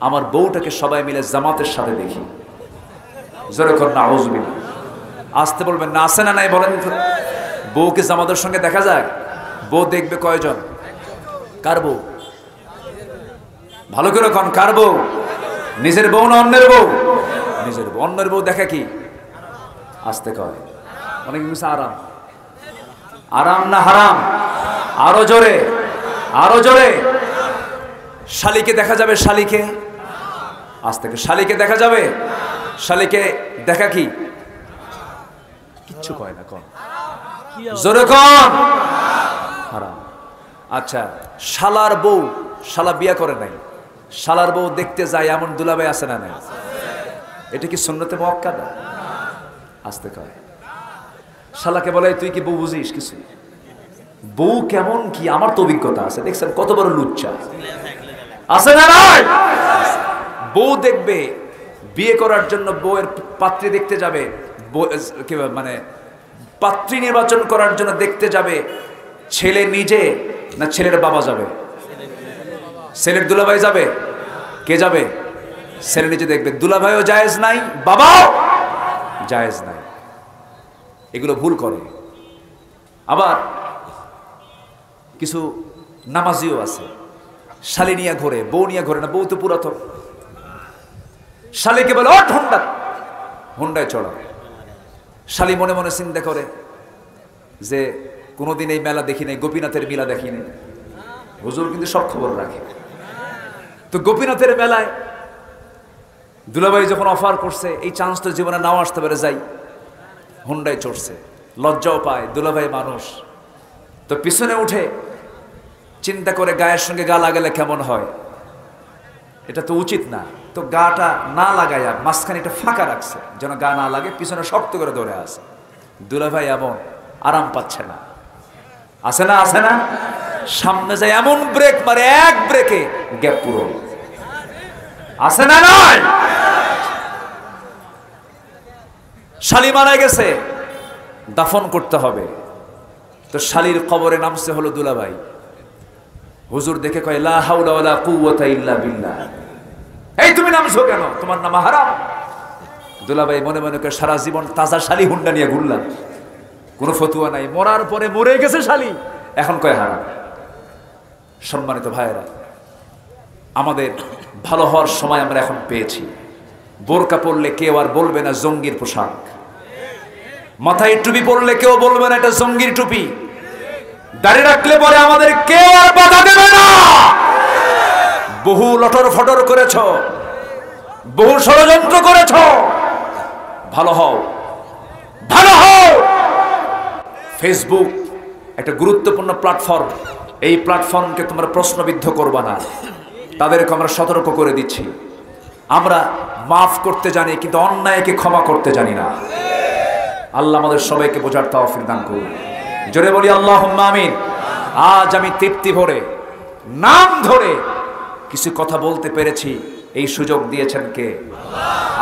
আমার বউটাকে সবাই মিলে জামাতের সাথে দেখি। জোরে কর নাউযুবিল্লাহ। আসতে বলবেন না, আছে না নাই বলেন? বউকে জামাতের সঙ্গে দেখা যায়? বউ দেখবে কয়জন? কার বউ? ভালো করে কন, কার বউ? নিজের বউ না অন্যের বউ? নিজের বউ। অন্যের বউ দেখা কি? আসতে কয়। অনেক মিশা আরাম। আরাম না হারাম? আরো জোরে, আরো জোরে। শালিকে দেখা যাবে? শালিকে আজ থেকে শালিকে দেখা যাবে? শালিকে দেখা কি? কিচ্ছু কয় না, কন জোরে কন। হারাম। আচ্ছা, শালার বউ, শালা বিয়া করে নাই, শালার বউ দেখতে যায় এমন দুলাভাই আছে না নাই? এটা কি সুন্নতে মুআক্কাদা? আসতে কয়। শালাকে বলে তুই কি বউ বুঝিস কিছু? বউ কেমন কি? আমার তো অভিজ্ঞতা আছে। দেখছেন কত বড় লুচ্চা আছে না নাই? বউ দেখবে, বিয়ে করার জন্য বউয়ের পাত্রী দেখতে যাবে, মানে পাত্রী নির্বাচন করার জন্য দেখতে যাবে। ছেলে নিজে না ছেলের বাবা যাবে? ছেলের দুলাভাই যাবে? কে যাবে? ছেলে নিজে দেখবে। দুলাভাইও জায়েজ নাই, বাবাও জায়েজ নাই। এগুলো ভুল করে। আবার কিছু নামাজিও আছে, শালি নিয়ে ঘোরে, বউ নিয়ে ঘোরে না। বউ তো পুরাতন। শালিকে বলে ওঠ হোন্ডা, হোন্ডায় চড়া। শালি মনে মনে চিন্তা করে যে কোনোদিন এই মেলা দেখি নাই, গোপীনাথের মেলা দেখি নাই। হুজুর কিন্তু সব খবর রাখে। তো গোপীনাথের মেলায় দুলাভাই যখন অফার করছে, এই চান্স তো জীবনে নাও আসতে পারে, যাই। হোন্ডায় চড়ছে, লজ্জাও পায়, দুলাভাই মানুষ। তো পিছনে উঠে চিন্তা করে গায়ের সঙ্গে গা লাগালে কেমন হয়, এটা তো উচিত না। তো গাটা না লাগাইয়া মাঝখানে একটা ফাঁকা রাখছে যেন গা না লাগে, পিছনে শক্ত করে ধরে আছে। দুলাভাই এমন আরাম পাচ্ছে না, আছে না? আছে না? সামনে যায় এমন ব্রেক মারে, এক ব্রেকে গ্যাপ পুরো। আছে না নাই? শালি মারা গেছে, দাফন করতে হবে। তো শালির কবরে নামছে হলো দুলাভাই। হুজুর দেখে কয় লা হাওলা ওয়ালা কুওয়াতা ইল্লা বিল্লাহ। এই তুমি নামছো কেন? তোমার নাম হারাম। দুলাভাই মনে মনে করে সারা জীবন তাজা শালি হুন্ডা নিয়ে ঘুরলাম, কোনো ফতুয়া নাই। মরার পরে মরে গেছে শালি, এখন কয় হারাম। সম্মানিত ভাইয়েরা, আমাদের ভালো হওয়ার সময় আমরা এখন পেয়েছি। বোরকা পরলে কেউ আর বলবে না জঙ্গির পোশাক। মাথায় টুপি পরলে কেউ বলবে না এটা জঙ্গির টুপি, দাড়ি রাখলে পরে আমাদের কেউ আর বাধা দেবে না। বহু লটর ফটর করেছ, বহু ষড়যন্ত্র করেছ, ভালো হও, ভালো হও। ফেসবুক একটা গুরুত্বপূর্ণ প্ল্যাটফর্ম, এই প্ল্যাটফর্মকে তোমরা প্রশ্নবিদ্ধ করবা না, তাদেরকে আমরা সতর্ক করে দিচ্ছি। আমরা মাফ করতে জানি কিন্তু অন্যায়কে ক্ষমা করতে জানি না। আল্লাহ আমাদের সবাইকে বোঝার তৌফিক দান করুন। জোরে বলি আল্লাহুম্মা আমিন। আজ আমি তৃপ্তি ভরে নাম ধরে কিছু কথা বলতে পেরেছি, এই সুযোগ দিয়েছেন কে?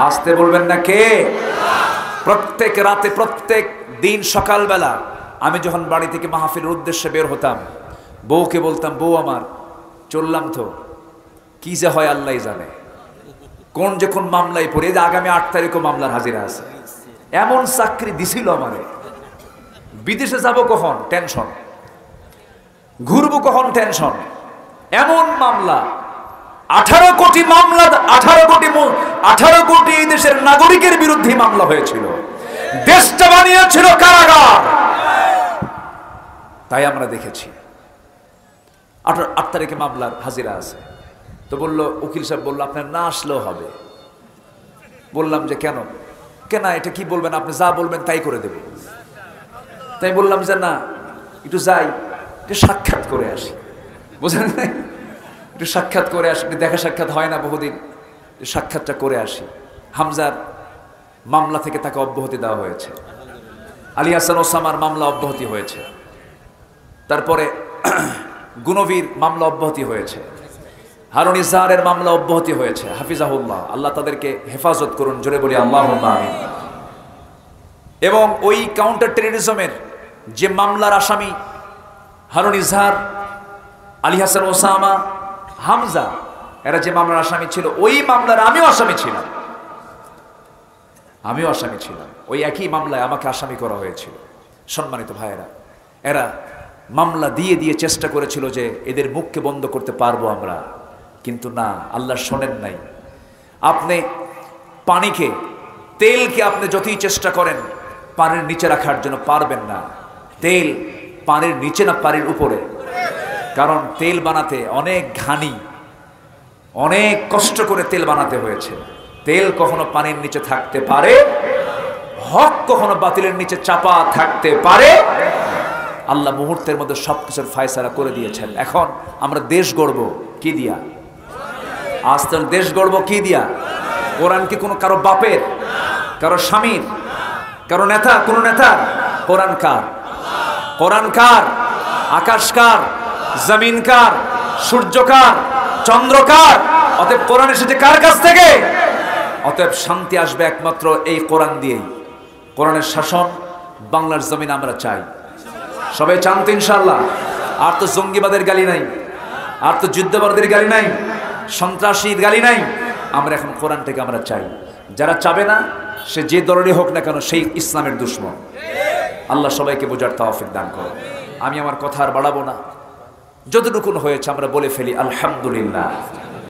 আসতে বলবেন না কে? প্রত্যেক রাতে, প্রত্যেক দিন সকালবেলা আমি যখন বাড়ি থেকে মাহফিলের উদ্দেশ্যে বের হতাম, বউকে বলতাম, বউ আমার চললাম তো, কি যে হয় আল্লাহই জানে, কোন যে কোন মামলায় পড়ে, যে আগামী 8 তারিখও মামলার হাজিরা আছে। এমন চাকরি দিছিল আমারে, বিদেশে যাব কখন টেনশন, ঘুরবো কখন টেনশন, এমন মামলা 18 কোটি মামলা, 18 কোটি এই দেশের নাগরিকের বিরুদ্ধে মামলা হয়েছিল। দেশটা বানিয়েছিল কারাগার। তাই আমরা দেখেছি 8 তারিখে মামলার হাজিরা আছে। তো বললো, উকিল সাহেব বললো আপনার না আসলেও হবে। বললাম যে কেন? কেন এটা কি বলবেন, আপনি যা বলবেন তাই করে দেব। তাই বললাম যে না, একটু যাই, একটু সাক্ষাৎ করে আসি। বুঝলেন না, একটু সাক্ষাৎ করে আসি, দেখা সাক্ষাৎ হয় না বহুদিন, সাক্ষাৎটা করে আসি। হামজার মামলা থেকে তাকে অব্যাহতি দেওয়া হয়েছে, আলী হাসান ওসামার মামলা অব্যাহতি হয়েছে, তারপরে গুনবীর মামলা অব্যাহতি হয়েছে, হারুন ইজহারের মামলা অব্যাহতি হয়েছে। হাফিজাহুল্লাহ, আল্লাহ তাদেরকে হেফাজত করুন। জোরে বলি আল্লাহুম্মা আমিন। এবং ওই কাউন্টার টেররিজমের যে মামলার আসামি হারুন ইজহার, আলী হাসান ওসামা, হামজা, এরা যে মামলার আসামি ছিল, ওই মামলার আমিও আসামি ছিলাম। ওই একই মামলায় আমাকে আসামি করা হয়েছিল। সম্মানিত ভাইয়েরা, এরা মামলা দিয়ে দিয়ে চেষ্টা করেছিল যে এদের মুখকে বন্ধ করতে পারবো আমরা, কিন্তু না, আল্লাহ শোনেন নাই। আপনি পানিকে, তেলকে আপনি যতই চেষ্টা করেন পানির নিচে রাখার জন্য পারবেন না। তেল পানির নিচে না, পানির উপরে। কারণ তেল বানাতে অনেক ঘানি, অনেক কষ্ট করে তেল বানাতে হয়েছে। তেল কখনো পানির নিচে থাকতে পারে, হক কখনো বাতিলের নিচে চাপা থাকতে পারে। আল্লাহ মুহূর্তের মধ্যে সবকিছুর ফায়সালা করে দিয়েছেন। এখন আমরা দেশ গড়ব কি দিয়া? আজ দেশ গড়ব কি দিয়া? কোরআন কি কোনো কারো বাপের, কারো স্বামীর, কারো নেতা, কোন নেতা? কোরআন কার? কোরআন কার? আকাশ কার? জমিন কার? সূর্য কার? চন্দ্র কার? অতএব কোরআন এসেছে কার কাছ থেকে? অতএব শান্তি আসবে একমাত্র এই কোরআন দিয়েই। কোরআনের শাসন বাংলার জমিন আমরা চাই। সবাই চান তো ইনশাআল্লাহ? আর তো জঙ্গিবাদের গালি নাই, আর তো যুদ্ধবাদের গালি নাই, সন্ত্রাসীর গালি নাই। আমরা এখন কোরআনটাকে আমরা চাই। যারা চাবে না, সে যে দলেরই হোক না কেন, সেই ইসলামের দুশমন। আল্লাহ সবাইকে বোঝার তৌফিক দান করুন। আমি আমার কথা আর বাড়াবো না, যতটুকুন হয়েছে আমরা বলে ফেলি আলহামদুলিল্লাহ।